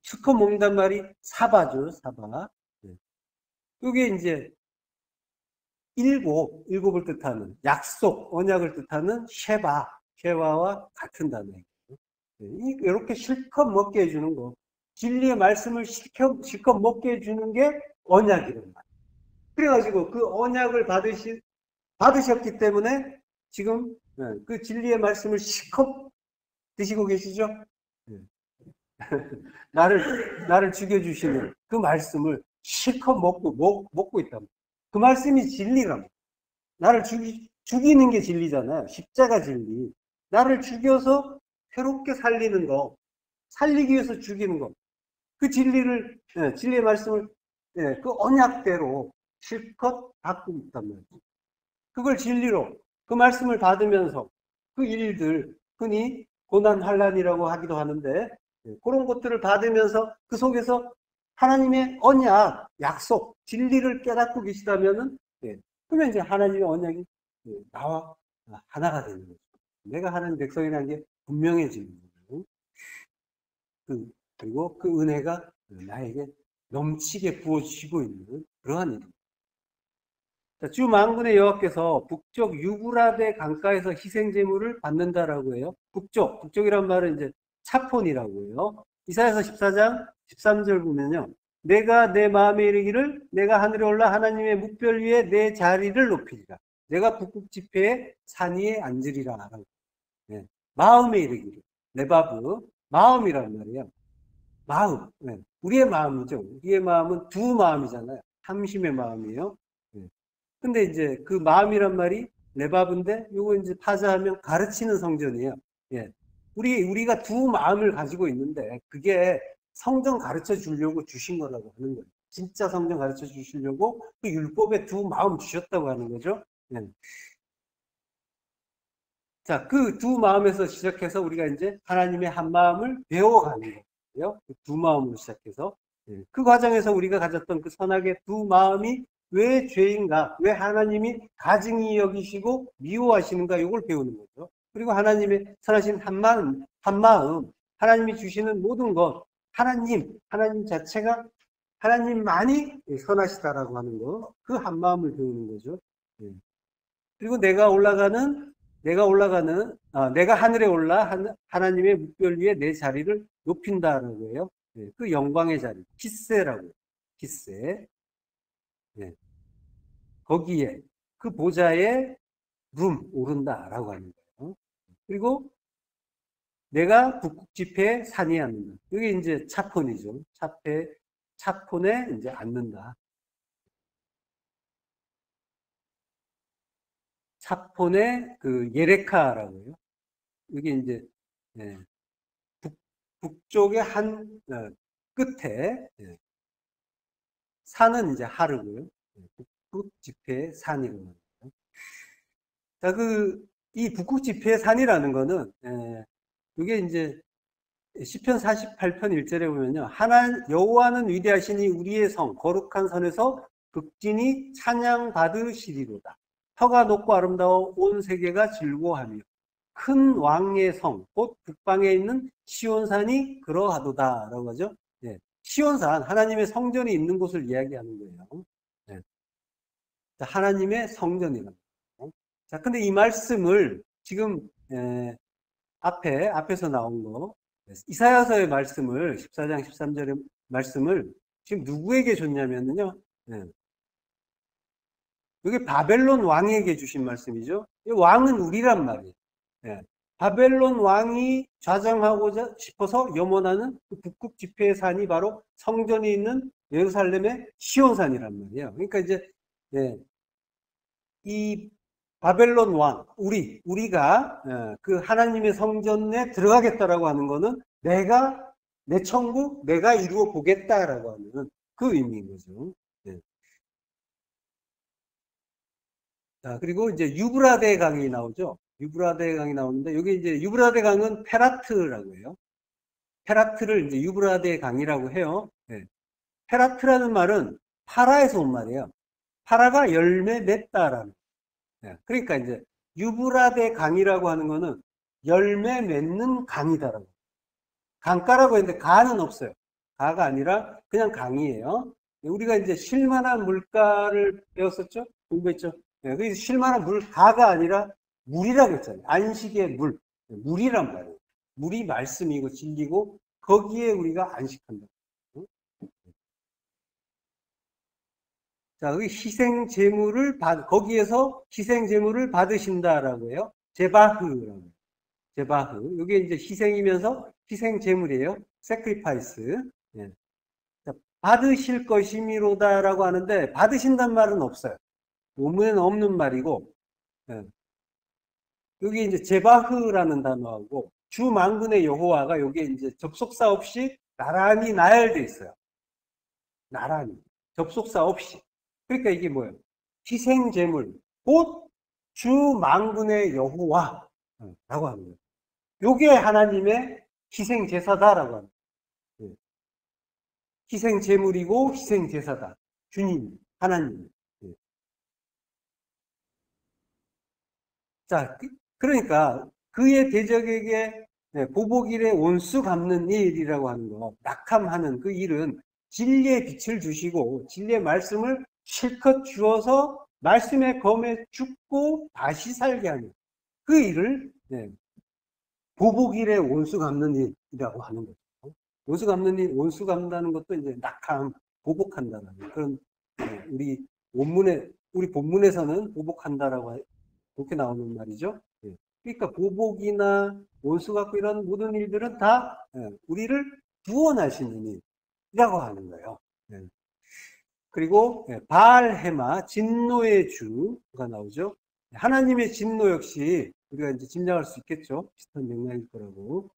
실컷 먹는단 말이 사바죠, 사바. 이게 이제 일곱을 뜻하는 약속, 언약을 뜻하는 쉐바와 같은 단어예요. 이렇게 실컷 먹게 해주는 거. 진리의 말씀을 실컷 먹게 해주는 게 언약이란 말이에요. 그래가지고 그 언약을 받으셨기 때문에 지금 그 진리의 말씀을 실컷 드시고 계시죠? 나를 죽여주시는 그 말씀을 실컷 먹고 있단 말이에요. 그 말씀이 진리란 나를 죽이는 게 진리잖아요. 십자가 진리. 나를 죽여서 새롭게 살리는 거. 살리기 위해서 죽이는 거. 그 진리의 말씀을, 그 언약대로 실컷 받고 있단 말이죠. 그걸 진리로, 그 말씀을 받으면서 그 일들, 흔히 고난 환란이라고 하기도 하는데, 그런 것들을 받으면서 그 속에서 하나님의 언약, 약속, 진리를 깨닫고 계시다면은, 그러면 이제 하나님의 언약이 나와 하나가 되는 거죠. 내가 하나님 백성이라는 게 분명해지는 거예요. 그리고 그 은혜가 나에게 넘치게 부어지고 있는 그러한 일입니다. 주 만군의 여호와께서 북쪽 유브라데 강가에서 희생 제물을 받는다라고 해요. 북쪽이란 말은 이제 차폰이라고 해요. 이사야서 14장 13절 보면요. 내가 내 마음에 이르기를 내가 하늘에 올라 하나님의 묵별 위에 내 자리를 높이리라. 내가 북극 지폐의 산 위에 앉으리라. 네. 마음에 이르기를. 레바브 마음이란 말이에요. 마음. 네. 우리의 마음이죠. 우리의 마음은 두 마음이잖아요. 탐심의 마음이에요. 네. 근데 이제 그 마음이란 말이 레바브인데 요거 이제 파자하면 가르치는 성전이에요. 예. 우리가 두 마음을 가지고 있는데 그게 성전 가르쳐 주려고 주신 거라고 하는 거예요. 진짜 성전 가르쳐 주시려고 그 율법에 두 마음 주셨다고 하는 거죠. 예. 자, 그 두 마음에서 시작해서 우리가 이제 하나님의 한 마음을 배워가는 거예요. 그 두 마음으로 시작해서. 그 과정에서 우리가 가졌던 그 선악의 두 마음이 왜 죄인가, 왜 하나님이 가증히 여기시고 미워하시는가, 이걸 배우는 거죠. 그리고 하나님의 선하신 한 마음, 하나님이 주시는 모든 것, 하나님 자체가 하나님만이 선하시다라고 하는 거, 그 한 마음을 배우는 거죠. 그리고 내가 하늘에 올라 하나님의 묵별 위에 내 자리를 높인다라고 해요. 그 영광의 자리, 키세라고 해요. 키세. 거기에, 그 보좌에 오른다라고 하는 거예요. 그리고 내가 북극 지폐에 산이 앉는다. 이게 이제 차폰이죠. 차폰에 이제 앉는다. 차폰의 그 예레카라고 해요. 이게 이제 북쪽의 한 끝에 산은 이제 하르고요. 북극 지폐의 산이라고 합니다. 자, 이 북극지폐의 산이라는 거는, 이게 이제 시편 48편 1절에 보면요. 여호와는 위대하시니 우리의 성, 거룩한 선에서 극진히 찬양 받으시리로다. 터가 높고 아름다워 온 세계가 즐거워하며 큰 왕의 성, 곧 북방에 있는 시온산이 그러하도다. 라고 하죠. 예. 시온산, 하나님의 성전이 있는 곳을 이야기하는 거예요. 예. 하나님의 성전이라는 거예요. 자, 근데 이 말씀을 지금, 앞에서 나온 거, 이사야서의 말씀을, 14장 13절의 말씀을 지금 누구에게 줬냐면요. 예. 이게 바벨론 왕에게 주신 말씀이죠. 왕은 우리란 말이에요. 예. 바벨론 왕이 좌정하고자 싶어서 염원하는 그 북극 지폐의 산이 바로 성전이 있는 예루살렘의 시온산이란 말이에요. 그러니까 이제, 예. 이 바벨론 왕, 우리가 그 하나님의 성전에 들어가겠다라고 하는 거는 내 천국, 내가 이루어 보겠다라고 하는 그 의미인 거죠. 네. 자, 그리고 이제 유브라데 강이 나오죠. 유브라데 강이 나오는데, 여기 이제 유브라데 강은 페라트라고 해요. 페라트를 이제 유브라데 강이라고 해요. 네. 페라트라는 말은 파라에서 온 말이에요. 파라가 열매 맺다라는. 그러니까 이제 유브라데 강이라고 하는 거는 열매 맺는 강이다라고. 강가라고 했는데 가는 없어요. 가가 아니라 그냥 강이에요. 우리가 이제 쉴만한 물가를 배웠었죠? 공부했죠? 그래서 쉴만한 가가 아니라 물이라고 했잖아요. 안식의 물이란 말이에요. 물이 말씀이고 진리고 거기에 우리가 안식한다. 자, 여기 거기에서 희생 제물을 받으신다라고 해요. 제바흐라고. 제바흐. 이게 이제 희생이면서 희생 제물이에요. sacrifice. 예. 자, 받으실 것이미로다라고 하는데 받으신단 말은 없어요. 원문에는 없는 말이고, 예. 여기 이제 제바흐라는 단어하고 주 만군의 여호와가 여기에 이제 접속사 없이 나란히 나열돼 있어요. 나란히 접속사 없이. 그러니까 이게 뭐예요? 희생 제물, 곧 주 만군의 여호와라고 하는 거예요. 요게 하나님의 희생 제사다라고 합니다. 희생 제물이고 희생 제사다. 주님, 하나님. 자, 그러니까 그의 대적에게 보복일에 온수 갚는 일이라고 하는 거, 낙함하는 그 일은 진리의 빛을 주시고 진리의 말씀을 실컷 주어서 말씀의 검에 죽고 다시 살게 하는 그 일을 보복일에 온수 갚는 일이라고 하는 거죠. 온수 갚는 일, 온수 갚는다는 것도 이제 낙함, 보복한다는 그런 우리 본문에서는 보복한다라고 그렇게 나오는 말이죠. 그러니까 보복이나 온수 갚고 이런 모든 일들은 다 우리를 구원하시는 일이라고 하는 거예요. 그리고 바알헤마, 진노의 주가 나오죠. 하나님의 진노 역시 우리가 이제 짐작할 수 있겠죠. 비슷한 맥락일 거라고.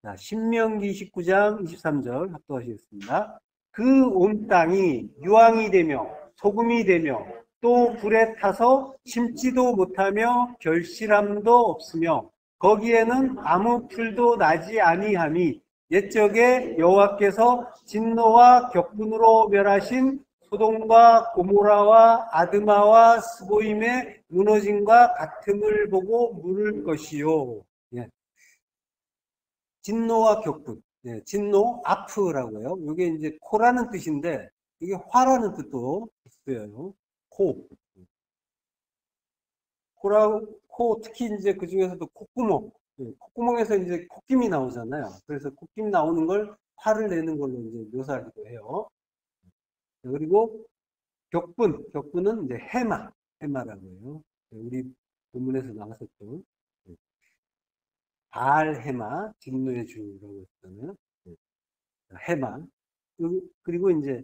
자, 신명기 19장 23절 합독하시겠습니다. 그 온 땅이 유황이 되며 소금이 되며 또 불에 타서 심지도 못하며 결실함도 없으며 거기에는 아무 풀도 나지 아니함이 옛적에 여호와께서 진노와 격분으로 멸하신 소돔과 고모라와 아드마와 스보임의 무너짐과 같음을 보고 물을 것이요. 예. 진노와 격분. 예, 진노, 아프라고 해요. 이게 이제 코라는 뜻인데, 이게 화라는 뜻도 있어요. 코. 코, 특히 이제 그 중에서도 콧구멍. 예, 콧구멍에서 이제 콧김이 나오잖아요. 그래서 콧김 나오는 걸 화를 내는 걸로 이제 묘사하기도 해요. 그리고 격분은 이제 해마라고 해요. 우리 본문에서 나왔었죠. 바알해마, 진노의 주라고 했잖아요. 해마. 그리고 이제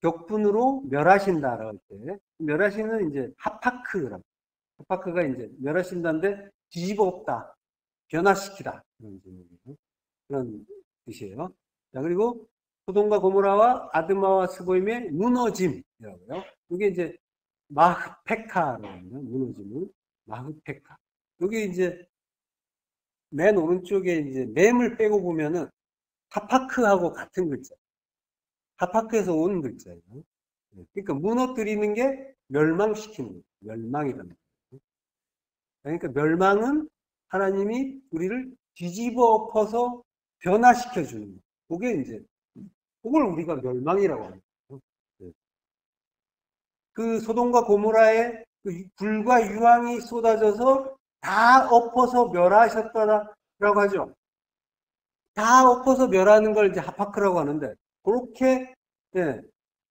격분으로 멸하신다라고 할 때, 멸하시는 이제 하파크라고. 하파크가 이제 멸하신다인데 뒤집어 엎다, 변화시키다. 그런 뜻이에요. 자, 그리고 소돔과 고모라와 아드마와 스보임의 무너짐이라고요. 이게 이제 마흐페카라고 합니다. 무너짐은 마흐페카. 여기 이제 맨 오른쪽에 이제 맴을 빼고 보면은 하파크하고 같은 글자. 하파크에서 온 글자예요. 그러니까 무너뜨리는 게 멸망시키는 거예요. 멸망이라는 거예요. 그러니까 멸망은 하나님이 우리를 뒤집어 엎어서 변화시켜 주는 거예요. 그게 이제 그걸 우리가 멸망이라고 합니다. 그 소돔과 고모라에 그 불과 유황이 쏟아져서 다 엎어서 멸하셨다라고 하죠. 다 엎어서 멸하는 걸 이제 하파크라고 하는데, 그렇게, 예,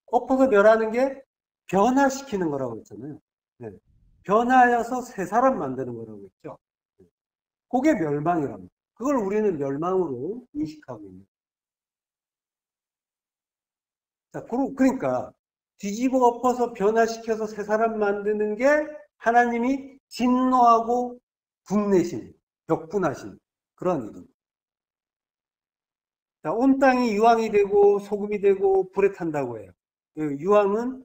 엎어서 멸하는 게 변화시키는 거라고 했잖아요. 예, 변화해서 새 사람 만드는 거라고 했죠. 그게 멸망이랍니다. 그걸 우리는 멸망으로 인식하고 있는 거예요. 자, 그러니까 뒤집어 엎어서 변화시켜서 새 사람 만드는 게 하나님이 진노하고 분내신, 격분하신 그런 일입니다. 자, 온 땅이 유황이 되고 소금이 되고 불에 탄다고 해요. 유황은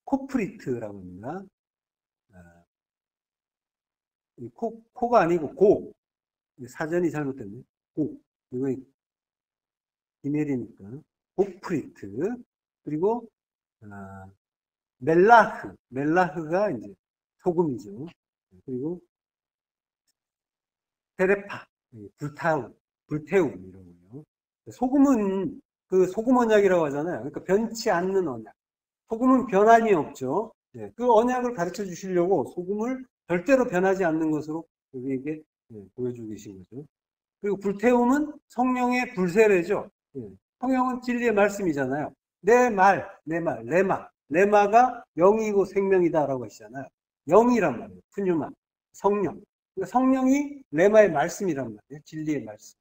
코프리트라고 합니다. 코가 아니고 고. 사전이 잘못됐네. 고. 이거 기멜이니까. 고프리트. 그리고 멜라흐. 멜라흐가 이제 소금이죠. 그리고 테레파. 불태움 이런 거요. 소금은 그 소금 언약이라고 하잖아요. 그러니까 변치 않는 언약. 소금은 변함이 없죠. 그 언약을 가르쳐 주시려고 소금을 절대로 변하지 않는 것으로 우리에게 보여주고 계신 거죠. 그리고 불태움은 성령의 불세례죠. 성령은 진리의 말씀이잖아요. 내 말, 레마가 영이고 생명이다라고 하시잖아요. 영이란 말이에요. 푸뉴마, 성령. 그러니까 성령이 레마의 말씀이란 말이에요. 진리의 말씀.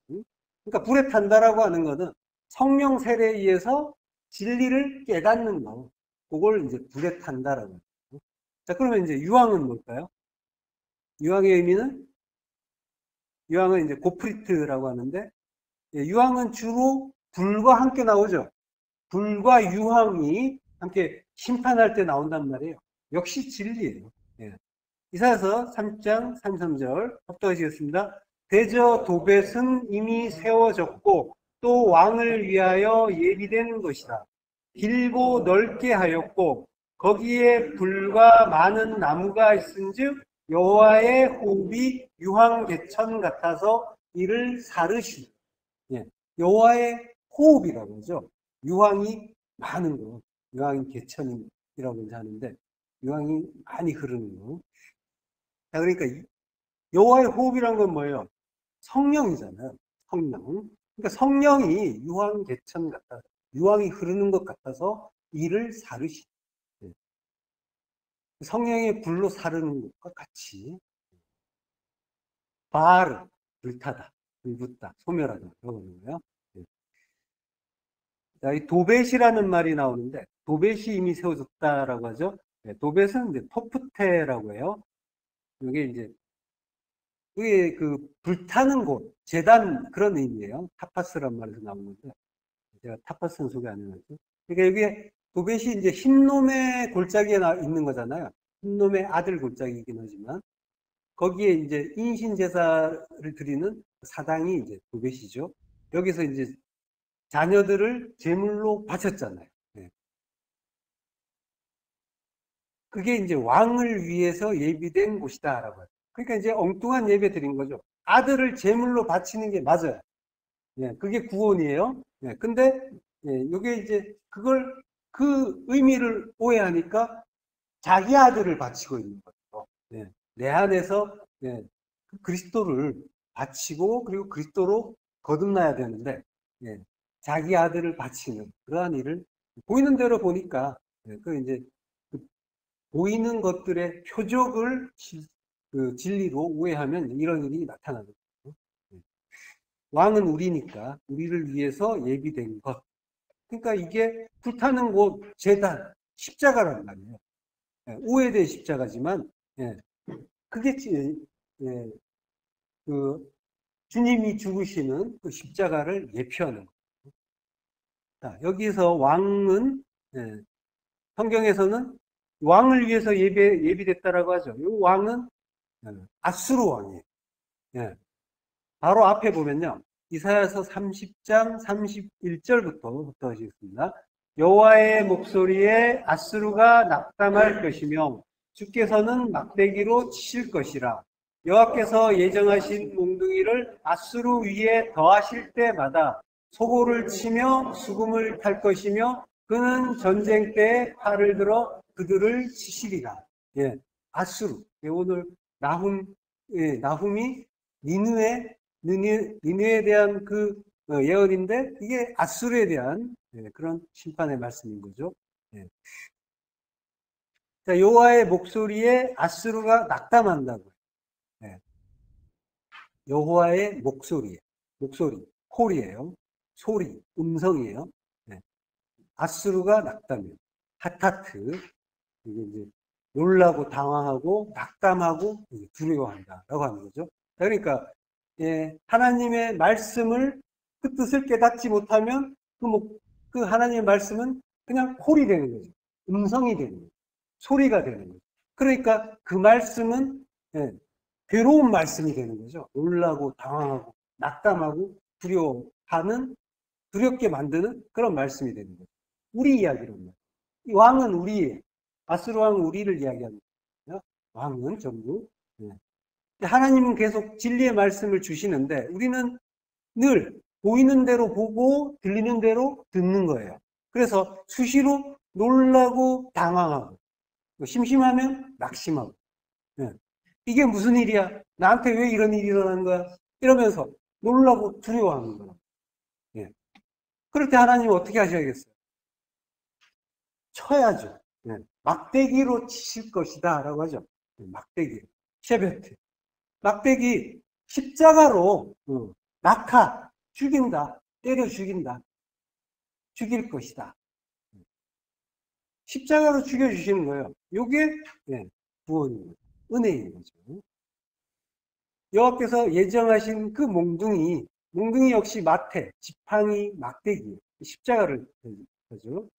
그러니까 불에 탄다라고 하는 것은 성령 세례에 의해서 진리를 깨닫는 거. 그걸 이제 불에 탄다라고 해요. 자, 그러면 이제 유황은 뭘까요? 유황의 의미는 유황은 이제 고프리트라고 하는데, 유황은 주로 불과 함께 나오죠. 불과 유황이 함께 심판할 때 나온단 말이에요. 역시 진리예요. 이사야서 3장 33절 합독하시겠습니다. 대저 도벳은 이미 세워졌고 또 왕을 위하여 예비된 것이다. 길고 넓게 하였고 거기에 불과 많은 나무가 있은즉 여호와의 호흡이 유황개천 같아서 이를 사르시니. 여호와의 호흡이라고 하죠. 유황이 많은 거, 유황이 개천이라고 하는데 유황이 많이 흐르는 거. 자, 그러니까 여호와의 호흡이란 건 뭐예요? 성령이잖아요. 성령. 그러니까 성령이 유황 개천 같다. 유황이 흐르는 것 같아서 이를 사르시. 성령의 불로 사르는 것과 같이 바르, 불타다, 불붙다, 소멸하다 그런 거예요. 자, 이 도벳이라는 말이 나오는데 도벳이 이미 세워졌다라고 하죠. 도벳은 이제 토프테라고 해요. 이게 이제 그게 그 불타는 곳, 제단 그런 의미예요. 타파스란 말에서 나온 건데 제가 타파스는 소개 안 해놨죠. 그러니까 여기에 도벳이 이제 흰놈의 골짜기에 있는 거잖아요. 흰놈의 아들 골짜기이긴 하지만 거기에 이제 인신 제사를 드리는 사당이 이제 도벳이죠. 여기서 이제 자녀들을 제물로 바쳤잖아요. 그게 이제 왕을 위해서 예비된 곳이다라고 해요. 그러니까 이제 엉뚱한 예배 드린 거죠. 아들을 제물로 바치는 게 맞아요. 그게 구원이에요. 근데 이게 이제 그걸 그 의미를 오해하니까 자기 아들을 바치고 있는 거죠. 내 안에서 그리스도를 바치고 그리고 그리스도로 거듭나야 되는데 자기 아들을 바치는 그러한 일을 보이는 대로 보니까 그 이제 그 보이는 것들의 표적을 그 진리로 오해하면 이런 일이 나타나는 거죠. 왕은 우리니까 우리를 위해서 예비된 것. 그러니까 이게 불타는 곳 제단 십자가란 말이에요. 오해된 십자가지만 그게 그 주님이 죽으시는 그 십자가를 예표하는 거예요. 자, 여기서 왕은 성경에서는 왕을 위해서 예비됐다라고 하죠. 이 왕은 아수르 왕이에요. 예. 바로 앞에 보면요. 이사야서 30장 31절부터 하시겠습니다. 여호와의 목소리에 아수르가 낙담할 것이며 주께서는 막대기로 치실 것이라. 여호와께서 예정하신 몽둥이를 아수르 위에 더하실 때마다 소고를 치며 수금을 탈 것이며 그는 전쟁 때에 팔을 들어 그들을 치시리라. 예, 아수르. 예, 오늘 나훔이 니느웨에 대한 그 예언인데 이게 아수르에 대한 그런 심판의 말씀인 거죠. 예. 자, 여호와의 목소리에 아수르가 낙담한다고요. 예. 여호와의 목소리, 콜이에요. 소리, 음성이에요. 예. 아수르가 낙담이에요. 하타트, 이게 이제 놀라고 당황하고 낙담하고 두려워한다라고 하는 거죠. 그러니까 하나님의 말씀을 그 뜻을 깨닫지 못하면 그 하나님의 말씀은 그냥 콜이 되는 거죠. 음성이 되는 거죠. 소리가 되는 거죠. 그러니까 그 말씀은 괴로운 말씀이 되는 거죠. 놀라고 당황하고 낙담하고 두렵게 만드는 그런 말씀이 되는 거죠. 우리 이야기로는. 이 왕은 우리예요. 아수르 왕은 우리를 이야기하는 거예요. 왕은 전부. 하나님은 계속 진리의 말씀을 주시는데 우리는 늘 보이는 대로 보고 들리는 대로 듣는 거예요. 그래서 수시로 놀라고 당황하고 심심하면 낙심하고 이게 무슨 일이야? 나한테 왜 이런 일이 일어나는 거야? 이러면서 놀라고 두려워하는 거예요. 그럴 때 하나님은 어떻게 하셔야겠어요? 쳐야죠. 막대기로 치실 것이다 라고 하죠. 막대기, 셰베트. 막대기, 십자가로 낙하, 죽인다, 때려 죽인다, 죽일 것이다. 십자가로 죽여주시는 거예요. 이게 구원이에요. 은혜인 거죠. 여호와께서 예정하신 그 몽둥이 역시 마태, 지팡이, 막대기, 십자가를 하죠.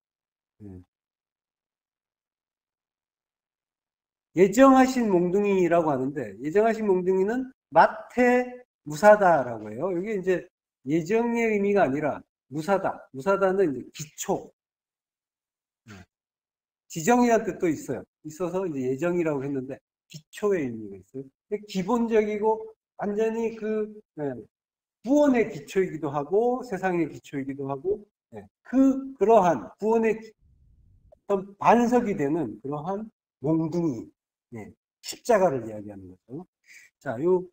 예정하신 몽둥이라고 하는데 예정하신 몽둥이는 마태 무사다라고 해요. 이게 이제 예정의 의미가 아니라 무사다. 무사다는 이제 기초. 지정이라는 뜻도 있어요. 있어서 이제 예정이라고 했는데 기초의 의미가 있어요. 기본적이고 완전히 구원의 기초이기도 하고 세상의 기초이기도 하고 그러한 구원의 어떤 반석이 되는 그러한 몽둥이 십자가를 이야기하는 거죠. 자, 요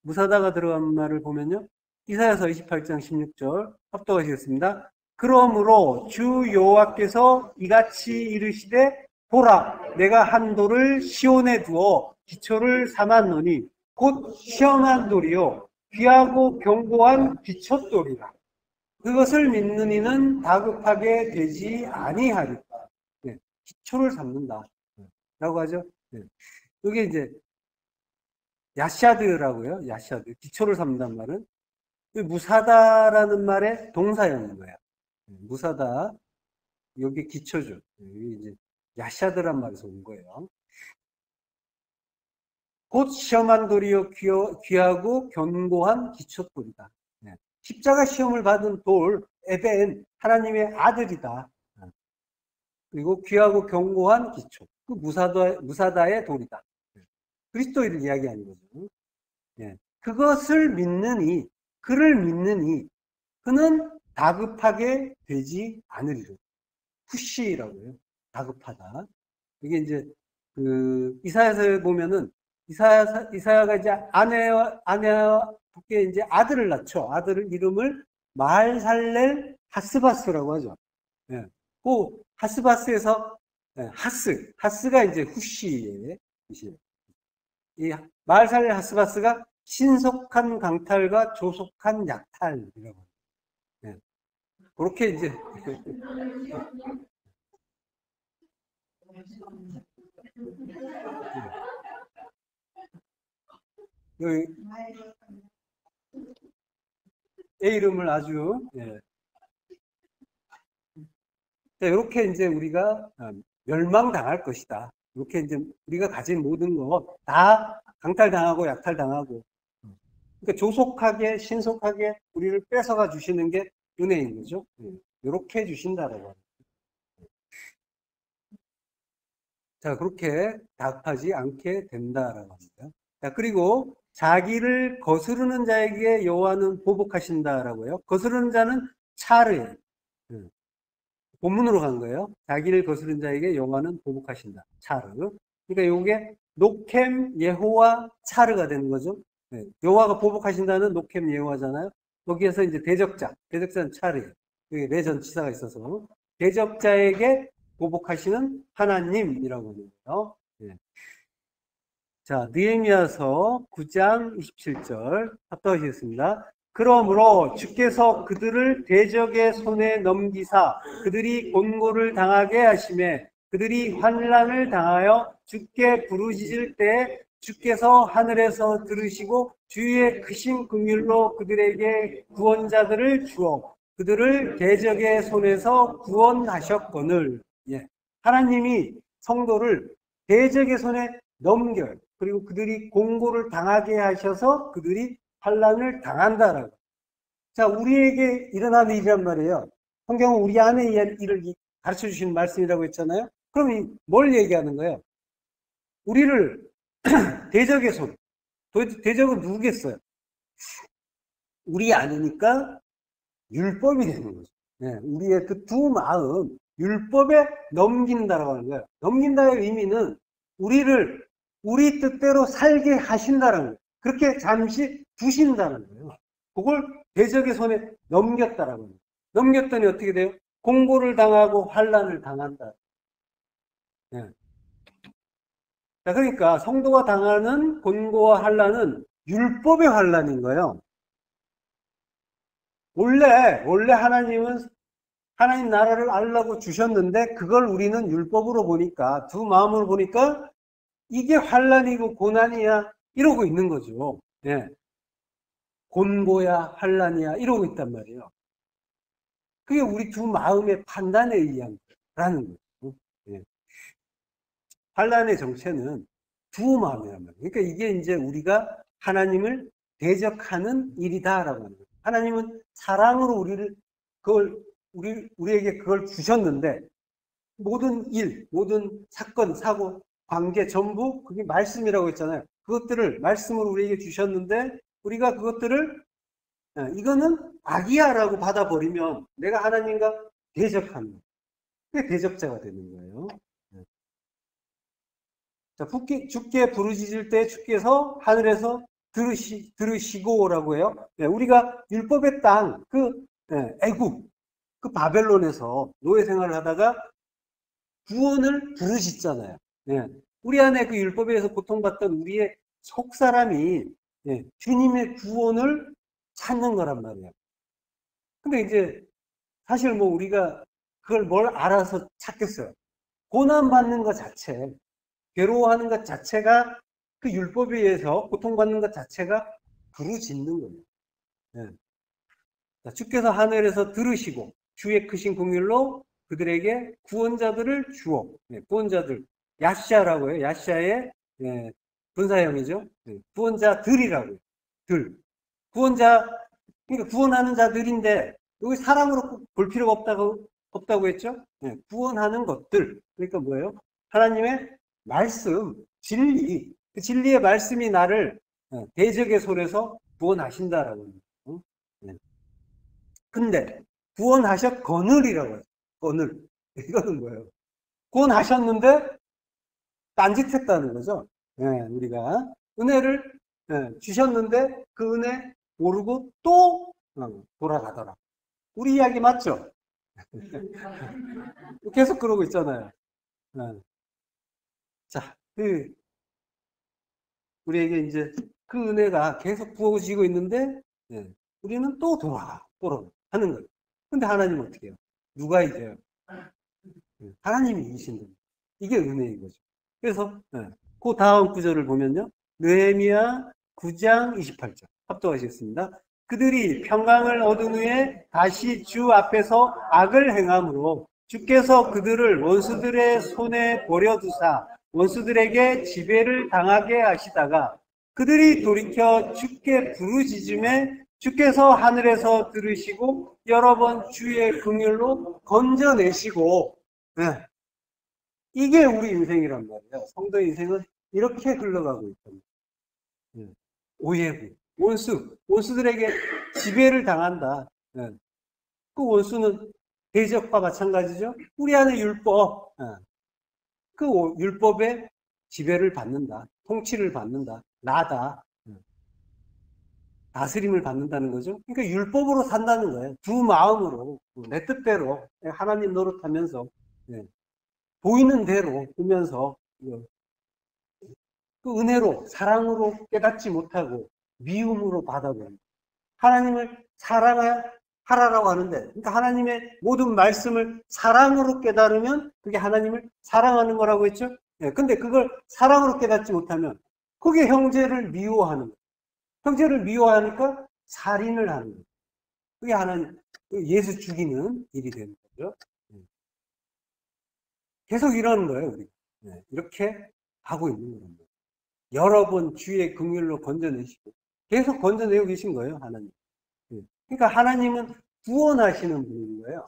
무사다가 들어간 말을 보면요. 이사야서 28장 16절 합독하시겠습니다. 그러므로 주 여호와께서 이같이 이르시되 보라 내가 한 돌을 시온에 두어 기초를 삼았노니 곧 시험한 돌이요 귀하고 견고한 기초돌이라. 그것을 믿는 이는 다급하게 되지 아니하리라. 기초를 삼는다 라고 하죠. 이게 이제 야샤드라고요. 야샤드. 기초를 삼는다는 말은 무사다라는 말의 동사였는 거예요. 무사다. 여기 기초죠. 여기 이제 야샤드란 말에서 온 거예요. 곧 시험한 돌이요 귀하고 견고한 기초돌이다. 십자가 시험을 받은 돌 에벤 하나님의 아들이다. 그리고 귀하고 견고한 기초. 그 무사다의 돌이다. 그리스도를 이야기하는 거죠. 그것을 믿느니, 그를 믿느니, 그는 다급하게 되지 않으리라. 푸시라고요. 다급하다. 이게 이제, 이사야서에 보면은, 이사야가 이제 아내께 이제 아들을 낳죠. 아들 이름을 마할살렐 하스바스라고 하죠. 그 하스바스에서 하스가 이제 후시의 뜻이에요. 이 마할살렐 하스바스가 신속한 강탈과 조속한 약탈이라고 해요. 그렇게 이제 여기 애 이름을 아주 이렇게 이제 우리가 멸망당할 것이다. 이렇게 이제 우리가 가진 모든 거 다 강탈당하고 약탈당하고, 그러니까 조속하게, 신속하게 우리를 뺏어가 주시는 게 은혜인 거죠. 이렇게 주신다라고 합니다. 자, 그렇게 답하지 않게 된다라고 합니다. 자, 그리고 자기를 거스르는 자에게 여호와는 보복하신다라고요. 거스르는 자는 차르예요. 본문으로 간 거예요. 자기를 거스르는 자에게 여호와는 보복하신다. 차르. 그러니까 요게 노켐 예호와 차르가 되는 거죠. 여호와가 보복하신다는 노켐 예호와잖아요. 거기에서 이제 대적자는 차르예요. 여기 레전치사가 있어서 대적자에게 보복하시는 하나님이라고 하는 거예요. 자, 느헤미야서 9장 27절 합독하시겠습니다. 그러므로 주께서 그들을 대적의 손에 넘기사 그들이 곤고를 당하게 하심에 그들이 환난을 당하여 주께 부르짖을 때 주께서 하늘에서 들으시고 주의 크신 긍휼로 그들에게 구원자들을 주어 그들을 대적의 손에서 구원하셨거늘. 하나님이 성도를 대적의 손에 넘겨요. 그리고 그들이 공고를 당하게 하셔서 그들이 환난을 당한다라고. 자, 우리에게 일어나는 일이란 말이에요. 성경은 우리 안에 일을 가르쳐 주시는 말씀이라고 했잖아요. 그럼 뭘 얘기하는 거예요? 우리를 대적의 손. 대적은 누구겠어요? 우리 아니니까 율법이 되는 거죠. 우리의 그 두 마음, 율법에 넘긴다라고 하는 거예요. 넘긴다의 의미는 우리를 우리 뜻대로 살게 하신다는 거예요. 그렇게 잠시 두신다는 거예요. 그걸 대적의 손에 넘겼다라고 합니다. 넘겼더니 어떻게 돼요? 공고를 당하고 환난을 당한다. 자, 그러니까 성도가 당하는 곤고와 환난은 율법의 환난인 거예요. 원래 하나님은 하나님 나라를 알라고 주셨는데 그걸 우리는 율법으로 보니까 두 마음으로 보니까 이게 환난이고 고난이야 이러고 있는 거죠. 곤고야 환난이야 이러고 있단 말이에요. 그게 우리 두 마음의 판단에 의한 거라는 거죠. 환난의 정체는 두 마음이란 말이에요. 그러니까 이게 이제 우리가 하나님을 대적하는 일이다라고 하는 거예요. 하나님은 사랑으로 우리에게 그걸 주셨는데 모든 일, 모든 사건, 사고, 관계 전부 그게 말씀이라고 했잖아요. 그것들을 말씀으로 우리에게 주셨는데 우리가 그것들을 이거는 악이야라고 받아버리면 내가 하나님과 대적하는 그게 대적자가 되는 거예요. 자, 주께 부르짖을 때 주께서 하늘에서 들으시고라고 해요. 우리가 율법의 땅, 애굽, 그 바벨론에서 노예 생활을 하다가 구원을 부르짖잖아요. 우리 안에 그 율법에 의해서 고통받던 우리의 속사람이 주님의 구원을 찾는 거란 말이에요. 근데 이제 사실 뭐 우리가 그걸 뭘 알아서 찾겠어요. 고난받는 것 자체, 괴로워하는 것 자체가 그 율법에 의해서 고통받는 것 자체가 부르짖는 거예요. 주께서 하늘에서 들으시고 주의 크신 긍휼로 그들에게 구원자들을 주어. 구원자들 야샤라고 해요. 야샤의 분사형이죠. 구원자들이라고 해요. 구원자, 그러니까 구원하는 자들인데 여기 사람으로 볼 필요가 없다고 했죠. 구원하는 것들. 그러니까 뭐예요? 하나님의 말씀, 진리. 그 진리의 말씀이 나를 대적의 손에서 구원하신다라고 합니다. 근데 구원하셨거늘이라고 해요. 거늘. 이거는 뭐예요? 구원하셨는데 딴짓했다는 거죠. 우리가 은혜를 주셨는데 그 은혜 모르고 또 돌아가더라. 우리 이야기 맞죠? 계속 그러고 있잖아요. 자, 우리에게 이제 그 은혜가 계속 부어지고 있는데 우리는 또 돌아가 하는 거예요. 근데 하나님은 어떻게 해요? 누가 이겨요? 하나님이 이기신다. 이게 은혜인 거죠. 그래서 그 다음 구절을 보면요. 느헤미야 9장 28절 합독하시겠습니다. 그들이 평강을 얻은 후에 다시 주 앞에서 악을 행함으로 주께서 그들을 원수들의 손에 버려두사 원수들에게 지배를 당하게 하시다가 그들이 돌이켜 주께 부르짖음에 주께서 하늘에서 들으시고 여러 번 주의 긍휼로 건져내시고, 네. 이게 우리 인생이란 말이에요. 성도 인생은 이렇게 흘러가고 있답니다. 네. 오해부, 원수들에게 지배를 당한다. 네. 그 원수는 대적과 마찬가지죠. 우리 안에 율법, 네. 그 율법의 지배를 받는다. 통치를 받는다. 나다. 다스림을 받는다는 거죠. 그러니까 율법으로 산다는 거예요. 두 마음으로, 내 뜻대로 하나님 노릇하면서, 네. 보이는 대로 보면서 그 은혜로, 사랑으로 깨닫지 못하고 미움으로 받아버립니다. 하나님을 사랑하라고 하는데, 그러니까 하나님의 모든 말씀을 사랑으로 깨달으면 그게 하나님을 사랑하는 거라고 했죠. 네, 근데 그걸 사랑으로 깨닫지 못하면 그게 형제를 미워하는 거예요. 형제를 미워하니까 살인을 하는 거예요. 그게 하나님, 예수 죽이는 일이 되는 거죠. 계속 이러는 거예요, 우리. 네, 이렇게 하고 있는 겁니다. 여러 번 주의 긍휼로 건져내시고 계속 건져내고 계신 거예요, 하나님. 네. 그러니까 하나님은 구원하시는 분인 거예요.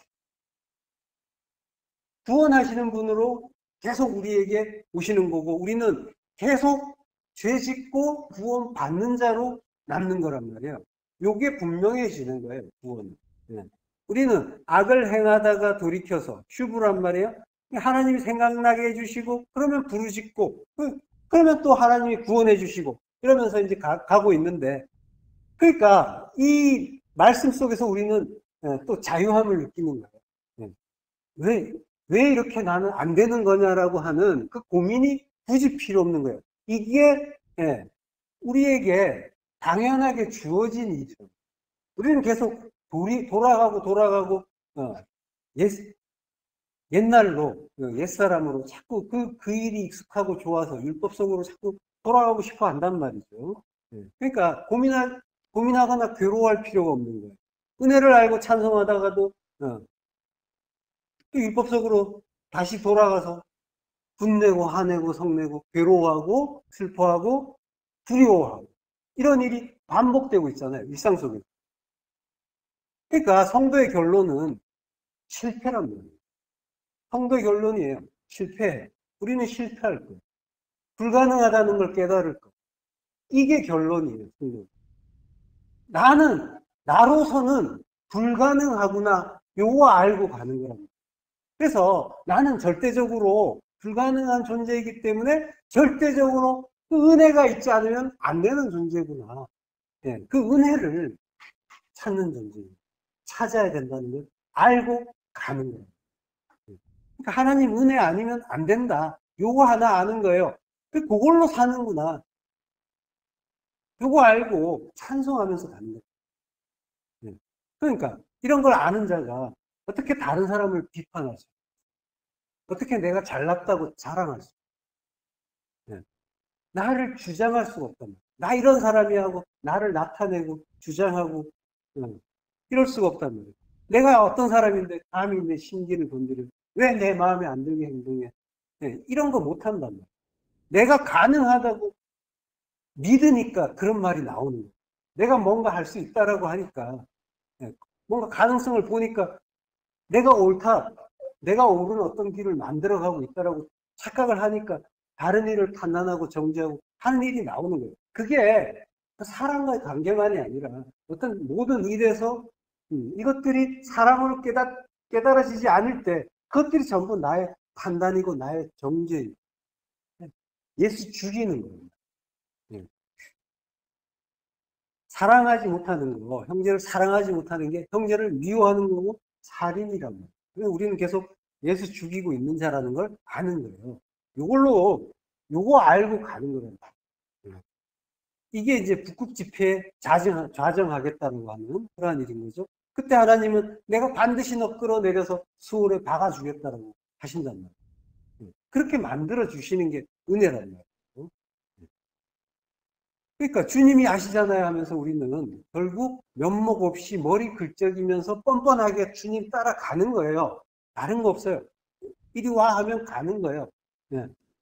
구원하시는 분으로 계속 우리에게 오시는 거고 우리는 계속 죄 짓고 구원 받는 자로 남는 거란 말이에요. 요게 분명해지는 거예요, 구원은. 네. 우리는 악을 행하다가 돌이켜서 슈브란 말이에요. 하나님이 생각나게 해주시고 그러면 부르짖고 그러면 또 하나님이 구원해 주시고 이러면서 이제 가고 있는데, 그러니까 이 말씀 속에서 우리는 또 자유함을 느끼는 거예요. 왜 이렇게 나는 안 되는 거냐라고 하는 그 고민이 굳이 필요 없는 거예요. 이게 우리에게 당연하게 주어진 일이죠. 우리는 계속 돌아가고 옛날로, 옛사람으로 자꾸 그 일이 익숙하고 좋아서 율법 속으로 자꾸 돌아가고 싶어 한단 말이죠. 그러니까 고민하거나 괴로워할 필요가 없는 거예요. 은혜를 알고 찬송하다가도 또 율법 속으로 다시 돌아가서 분내고 화내고 성내고 괴로워하고 슬퍼하고 두려워하고 이런 일이 반복되고 있잖아요, 일상 속에. 그러니까 성도의 결론은 실패란 말이에요. 성도의 결론이에요. 실패해. 우리는 실패할 거예요. 불가능하다는 걸 깨달을 거예요. 이게 결론이에요. 나로서는 불가능하구나. 요거 알고 가는 거랍니다. 그래서 나는 절대적으로 불가능한 존재이기 때문에 절대적으로 그 은혜가 있지 않으면 안 되는 존재구나. 그 은혜를 찾는 존재예요. 찾아야 된다는 걸 알고 가는 거예요. 그러니까 하나님 은혜 아니면 안 된다. 요거 하나 아는 거예요. 그걸로 사는구나. 요거 알고 찬송하면서 가는 거예요. 그러니까 이런 걸 아는 자가 어떻게 다른 사람을 비판할 수 있어요? 어떻게 내가 잘났다고 자랑할 수 있어요? 나를 주장할 수가 없단 말이에요. 나 이런 사람이야 하고 나를 나타내고 주장하고 이럴 수가 없단 말이에요. 내가 어떤 사람인데 감히 내 신기를 건드려 왜 내 마음에 안 들게 행동해? 이런 거 못한단 말이에요. 내가 가능하다고 믿으니까 그런 말이 나오는 거예요. 내가 뭔가 할 수 있다라고 하니까 뭔가 가능성을 보니까 내가 옳다, 내가 옳은 어떤 길을 만들어가고 있다라고 착각을 하니까 다른 일을 판단하고 정죄하고 하는 일이 나오는 거예요. 그게 사랑과의 관계만이 아니라 어떤 모든 일에서 이것들이 사랑으로 깨달아지지 않을 때 그것들이 전부 나의 판단이고 나의 정죄이고 예수 죽이는 겁니다. 사랑하지 못하는 거, 형제를 사랑하지 못하는 게 형제를 미워하는 거고 살인이란 말이에요. 우리는 계속 예수 죽이고 있는 자라는 걸 아는 거예요. 요거 알고 가는 거란 말이에요. 이게 이제 북극 집회에 좌정하겠다는 하는 그러한 일인 거죠. 그때 하나님은 내가 반드시 너 끌어내려서 수월에 박아주겠다고 하신단 말이에요. 그렇게 만들어 주시는 게 은혜란 말이에요. 그러니까 주님이 아시잖아요 하면서 우리는 결국 면목 없이 머리 긁적이면서 뻔뻔하게 주님 따라가는 거예요. 다른 거 없어요. 이리 와 하면 가는 거예요.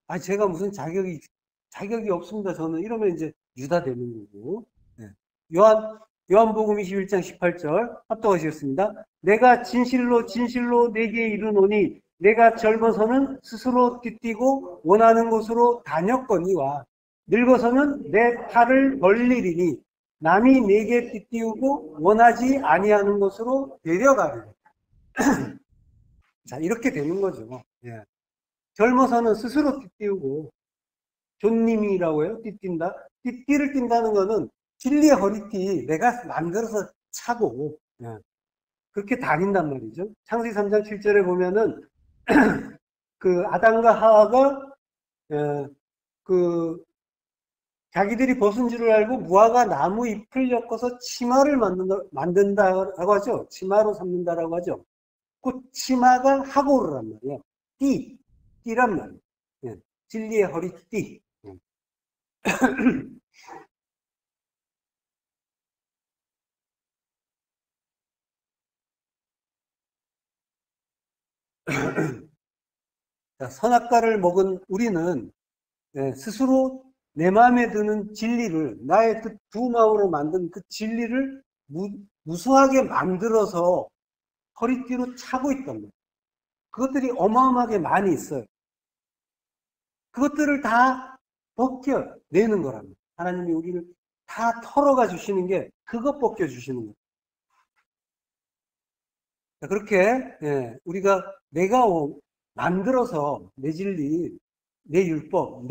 아, 제가 무슨 자격이 없습니다. 저는 이러면 이제 유다 되는 거고. 예. 요한복음 21장 18절 합독하시겠습니다. 내가 진실로 진실로 내게 이르노니 내가 젊어서는 스스로 띠뛰고 원하는 곳으로 다녔거니와 늙어서는 내 팔을 벌리리니 남이 내게 띠띠우고 원하지 아니하는 곳으로 데려가리라. 자, 이렇게 되는 거죠. 예. 젊어서는 스스로 띠띠우고 존님이라고 해요. 띠뛴다. 띠를 띈다는 거는 진리의 허리띠 내가 만들어서 차고 예. 그렇게 다닌단 말이죠. 창세기 3장 7절에 보면은 그 아담과 하와가 그 자기들이 벗은 줄을 알고 무화과 나무 잎을 엮어서 치마를 만든다라고 하죠. 치마로 삼는다라고 하죠. 그 치마가 하고르란 말이에요. 띠란 말이에요. 예. 진리의 허리띠. 자, 선악과를 먹은 우리는 스스로 내 마음에 드는 진리를 나의 그 두 마음으로 만든 그 진리를 무수하게 만들어서 허리띠로 차고 있단 말이에요. 그것들이 어마어마하게 많이 있어요. 그것들을 다 벗겨내는 거랍니다. 하나님이 우리를 다 털어가 주시는 게 그것 벗겨주시는 거예요. 그렇게 우리가 내가 만들어서 내 진리, 내 율법,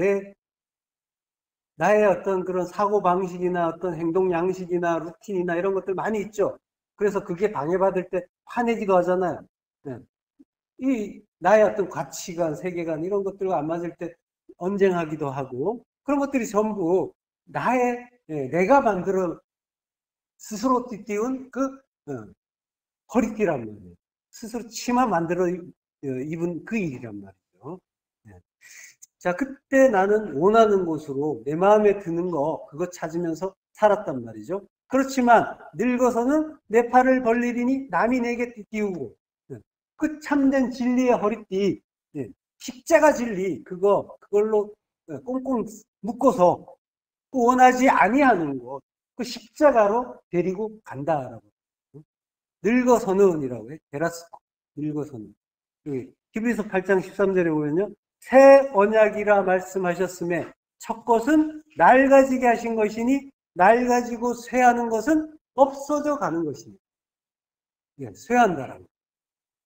나의 어떤 그런 사고방식이나 어떤 행동 양식이나 루틴이나 이런 것들 많이 있죠. 그래서 그게 방해받을 때 화내기도 하잖아요. 네. 이 나의 어떤 가치관, 세계관 이런 것들과 안 맞을 때 언쟁하기도 하고 그런 것들이 전부 내가 만들어 스스로 띠띠운 그 허리띠란 말이에요. 스스로 치마 만들어 입은 그 일이란 말이죠. 네. 자, 그때 나는 원하는 곳으로 내 마음에 드는 거 그거 찾으면서 살았단 말이죠. 그렇지만 늙어서는 내 팔을 벌리리니 남이 내게 띠우고 그 참된 진리의 허리띠 십자가 진리 그걸로 꽁꽁 묶어서 원하지 아니하는 것 그 십자가로 데리고 간다라고 늙어서는이라고 해. 데라스코 늙어서는 히브리서 8장 13절에 보면요. 새 언약이라 말씀하셨음에 첫 것은 낡아지게 하신 것이니 낡아지고 쇠하는 것은 없어져 가는 것입니다. 예, 쇠한다라고.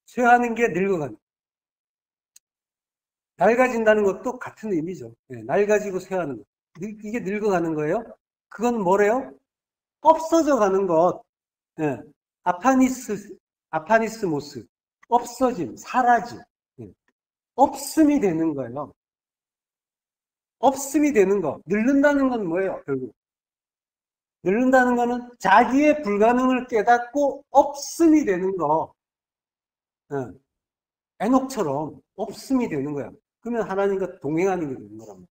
쇠하는 게 늙어가는. 낡아진다는 것도 같은 의미죠. 예, 낡아지고 쇠하는 것. 이게 늙어가는 거예요. 그건 뭐래요? 없어져 가는 것. 예, 아파니스모스. 없어짐, 사라짐. 예, 없음이 되는 거예요. 없음이 되는 거. 늙는다는 건 뭐예요, 결국? 늙는다는 거는 자기의 불가능을 깨닫고 없음이 되는 거. 에녹처럼 없음이 되는 거야. 그러면 하나님과 동행하는 게 되는 거란 말이에요.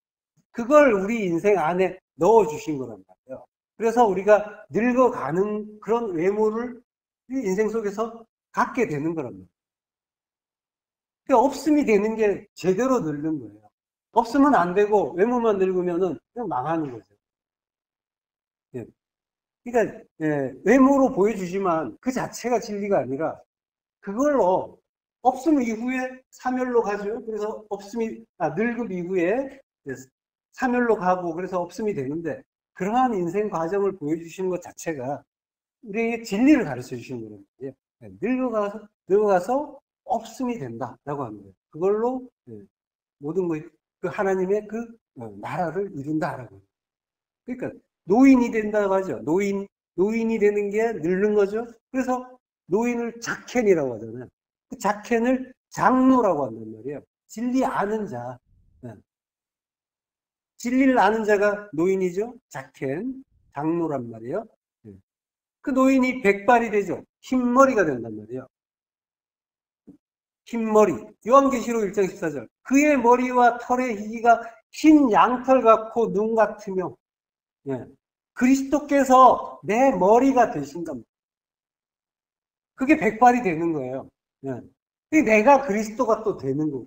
그걸 우리 인생 안에 넣어주신 거란 말이에요. 그래서 우리가 늙어가는 그런 외모를 인생 속에서 갖게 되는 거란 말이에요. 그러니까 없음이 되는 게 제대로 늙는 거예요. 없으면 안 되고 외모만 늙으면 그냥 망하는 거죠. 예. 그러니까 외모로 보여주지만 그 자체가 진리가 아니라 그걸로 없음 이후에 사멸로 가죠. 그래서 늙음 이후에 사멸로 가고 그래서 없음이 되는데 그러한 인생 과정을 보여주시는 것 자체가 우리에게 진리를 가르쳐 주시는 거예요. 늙어가서 없음이 된다라고 합니다. 그걸로 모든 그 하나님의 그 나라를 이룬다라고. 그러니까 노인이 된다고 하죠. 노인이 되는 게 늙는 거죠. 그래서 노인을 작켄이라고 하잖아요. 그 작켄을 장로라고 한단 말이에요. 진리 아는 자. 진리를 아는 자가 노인이죠. 작켄, 장로란 말이에요. 그 노인이 백발이 되죠. 흰머리가 된단 말이에요. 흰머리. 요한계시록 1장 14절. 그의 머리와 털의 희기가 흰 양털 같고 눈 같으며 그리스도께서 내 머리가 되신 겁니다. 그게 백발이 되는 거예요. 내가 그리스도가 또 되는 거고.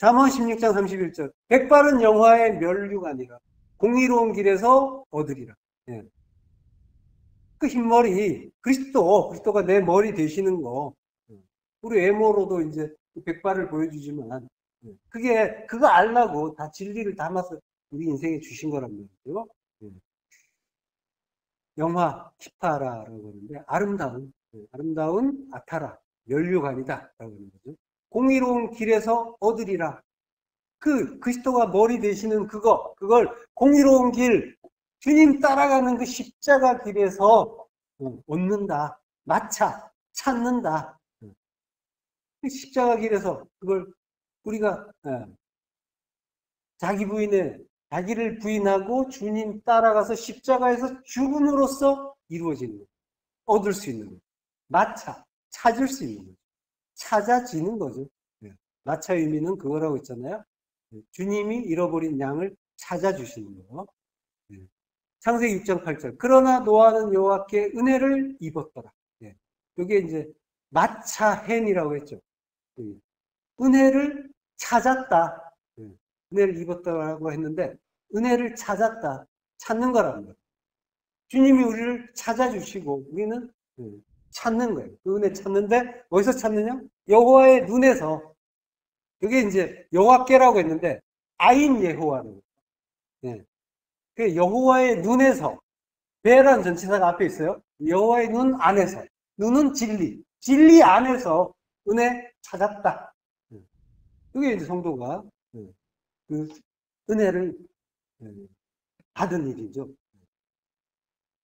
잠언 16장 31절. 백발은 영화의 면류관이라 공의로운 길에서 얻으리라. 예. 그 흰머리, 그리스도가 내 머리 되시는 거. 우리 외모로도 이제 백발을 보여주지만, 그거 알라고 다 진리를 담아서 우리 인생에 주신 거란 말이죠. 영화 키파라라고 하는데, 아름다운 아타라, 면류관이다. 라고 하는 거죠. 공의로운 길에서 얻으리라. 그리스도가 머리 되시는 그걸 공의로운 길, 주님 따라가는 그 십자가 길에서 얻는다. 찾는다. 십자가 길에서 그걸 우리가 자기를 부인하고 주님 따라가서 십자가에서 죽음으로써 이루어지는 거예요. 얻을 수 있는 거예요. 찾을 수 있는 거예요. 찾아지는 거죠. 마차 의미는 그거라고 했잖아요. 주님이 잃어버린 양을 찾아주시는 거. 창세기 6장 8절. 그러나 노아는 여호와께 은혜를 입었더라. 이게 이제 마차헨이라고 했죠. 은혜를 찾았다. 은혜를 입었다라고 했는데 은혜를 찾았다. 찾는 거라는 거예요. 주님이 우리를 찾아주시고 우리는 찾는 거예요. 그 은혜 찾는데 어디서 찾느냐? 여호와의 눈에서. 그게 이제 여호와께라고 했는데 아인 예호와는 그 여호와의 눈에서. 베라는 전치사가 앞에 있어요. 여호와의 눈 안에서. 눈은 진리 안에서 은혜 찾았다. 그게 이제 성도가 그 은혜를 받은 일이죠.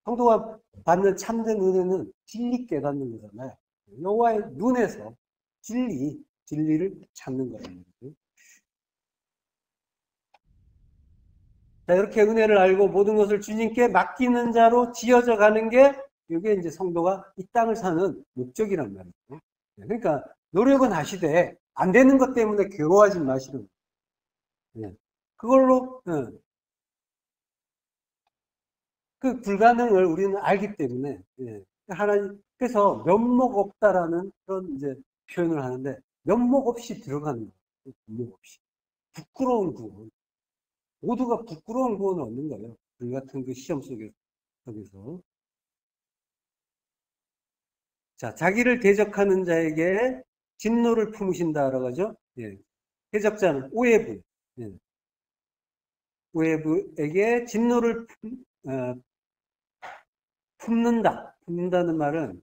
성도가 받는 참된 은혜는 진리 깨닫는 거잖아요. 여호와의 눈에서 진리를 찾는 거예요. 자, 이렇게 은혜를 알고 모든 것을 주님께 맡기는 자로 지어져 가는 게 이게 이제 성도가 이 땅을 사는 목적이란 말이에요. 그러니까 노력은 하시되 안 되는 것 때문에 괴로워하지 마시는 거예요. 그걸로 그 불가능을 우리는 알기 때문에 하나님 그래서 면목 없다라는 그런 이제 표현을 하는데 면목 없이 들어가는 거예요. 면목 없이 부끄러운 구원. 모두가 부끄러운 구원을 얻는 거예요. 우리 같은 그 시험 속에서. 자, 자기를 대적하는 자에게 진노를 품으신다라고 하죠. 대적자는 오해부. 오해부에게 진노를 품는다. 품는다는 말은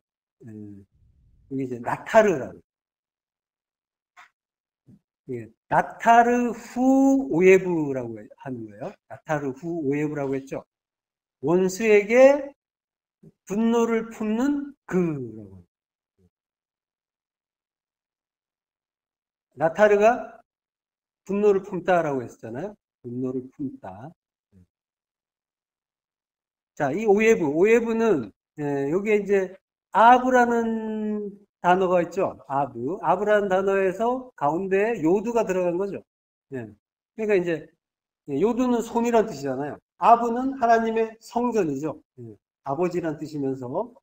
이게 이제 나타르라고. 나타르 후 오예부라고 하는 거예요. 나타르 후 오예부라고 했죠. 원수에게 분노를 품는 그라고. 나타르가 분노를 품다라고 했잖아요. 분노를 품다. 자, 이 오예부는 여기에 이제 아브라는 단어가 있죠. 아브라는 단어에서 가운데 요두가 들어간 거죠. 그러니까 이제 요두는 손이란 뜻이잖아요. 아브는 하나님의 성전이죠. 아버지란 뜻이면서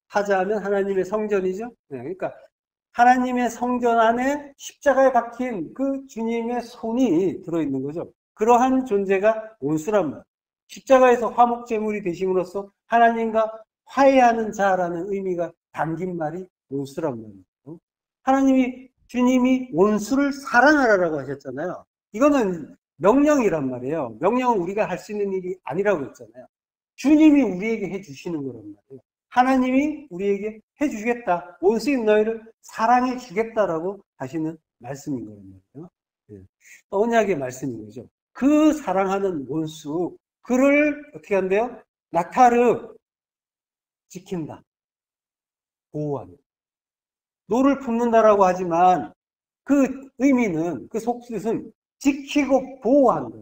하자하면 하나님의 성전이죠. 그러니까 하나님의 성전 안에 십자가에 박힌 그 주님의 손이 들어있는 거죠. 그러한 존재가 원수란 말. 십자가에서 화목제물이 되심으로써 하나님과 화해하는 자라는 의미가 담긴 말이 원수란 말이에요. 주님이 원수를 사랑하라고 하셨잖아요. 이거는 명령이란 말이에요. 명령은 우리가 할 수 있는 일이 아니라고 했잖아요. 주님이 우리에게 해주시는 거란 말이에요. 하나님이 우리에게 해주겠다. 원수인 너희를 사랑해 주겠다라고 하시는 말씀인 거란 말이에요. 언약의 말씀인 거죠. 그 사랑하는 원수, 그를 어떻게 한대요? 나타르 지킨다. 보호한다. 노를 품는다라고 하지만 그 의미는, 그 속뜻은 지키고 보호한다.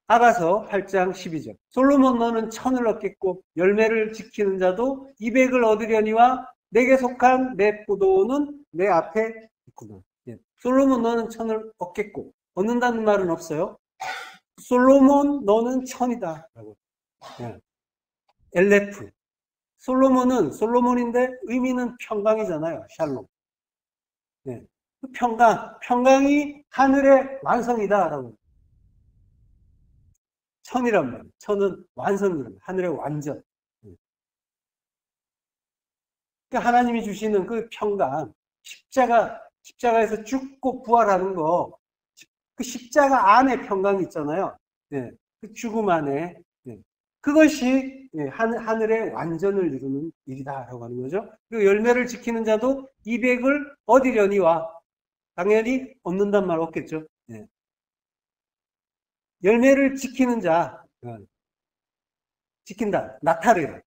아가서 8장 12절. 솔로몬 너는 천을 얻겠고 열매를 지키는 자도 200을 얻으려니와 내게 속한 내 포도는 내 앞에 있구나. 솔로몬 너는 천을 얻겠고, 얻는다는 말은 없어요. 솔로몬 너는 천이다 라고. 엘레프. 솔로몬인데 의미는 평강이잖아요. 샬롬. 그 평강이 하늘의 완성이다라고. 천이란 말이에요. 천은 완성이란 하늘의 완전. 그러니까 하나님이 주시는 그 평강, 십자가에서 죽고 부활하는 거, 그 십자가 안에 평강이 있잖아요. 예, 그 죽음 안에. 예, 그것이 예, 하늘의 완전을 이루는 일이다라고 하는 거죠. 그리고 열매를 지키는 자도 200을 얻으려니와 당연히 얻는단 말 없겠죠. 예. 열매를 지키는 자, 지킨다. 나타르.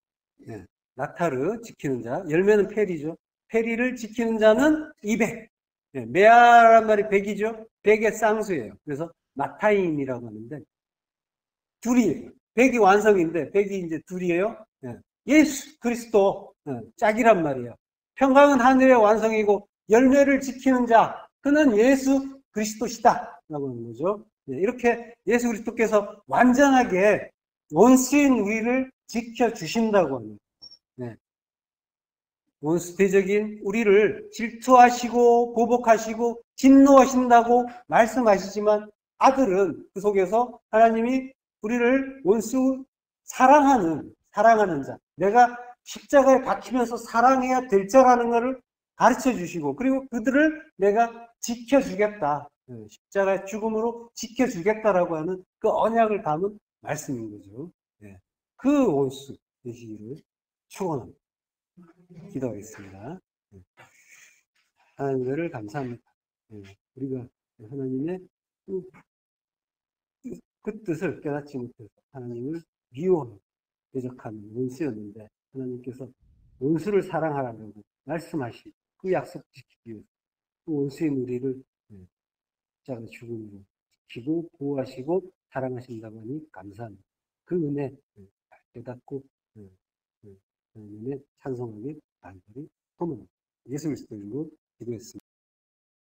예. 나타르 지키는 자. 열매는 페리죠. 페리를 지키는 자는 200. 예. 메아란 말이 100이죠. 100의 쌍수예요. 그래서 마타임이라고 하는데 둘이에요. 100이 완성인데 100이 이제 둘이에요. 예. 예수 그리스도 짝이란 말이에요. 평강은 하늘의 완성이고 열매를 지키는 자 그는 예수 그리스도시다 라고 하는 거죠. 예. 이렇게 예수 그리스도께서 완전하게 원수인 우리를 지켜주신다고 하는 거예요. 네. 원수대적인 우리를 질투하시고 보복하시고 진노하신다고 말씀하시지만 아들은 그 속에서 하나님이 우리를 원수 사랑하는 자 내가 십자가에 박히면서 사랑해야 될 자라는 것을 가르쳐 주시고 그리고 그들을 내가 지켜주겠다. 십자가의 죽음으로 지켜주겠다라고 하는 그 언약을 담은 말씀인 거죠. 그 원수 되시기를 축원합니다. 기도하겠습니다. 하나님을 감사합니다. 우리가 하나님의 그 뜻을 깨닫지 못해서 하나님을 미워하고 대적하는 원수였는데 하나님께서 원수를 사랑하라고 말씀하신 그 약속 지키기 위해서 그 원수인 우리를 십자가 죽음으로 지키고 보호하시고 사랑하신다고 하니 감사합니다. 그 은혜 깨닫고 하나님의 찬송하기 간절히 소망합니다. 예수 그리스도 이름으로 기도했습니다.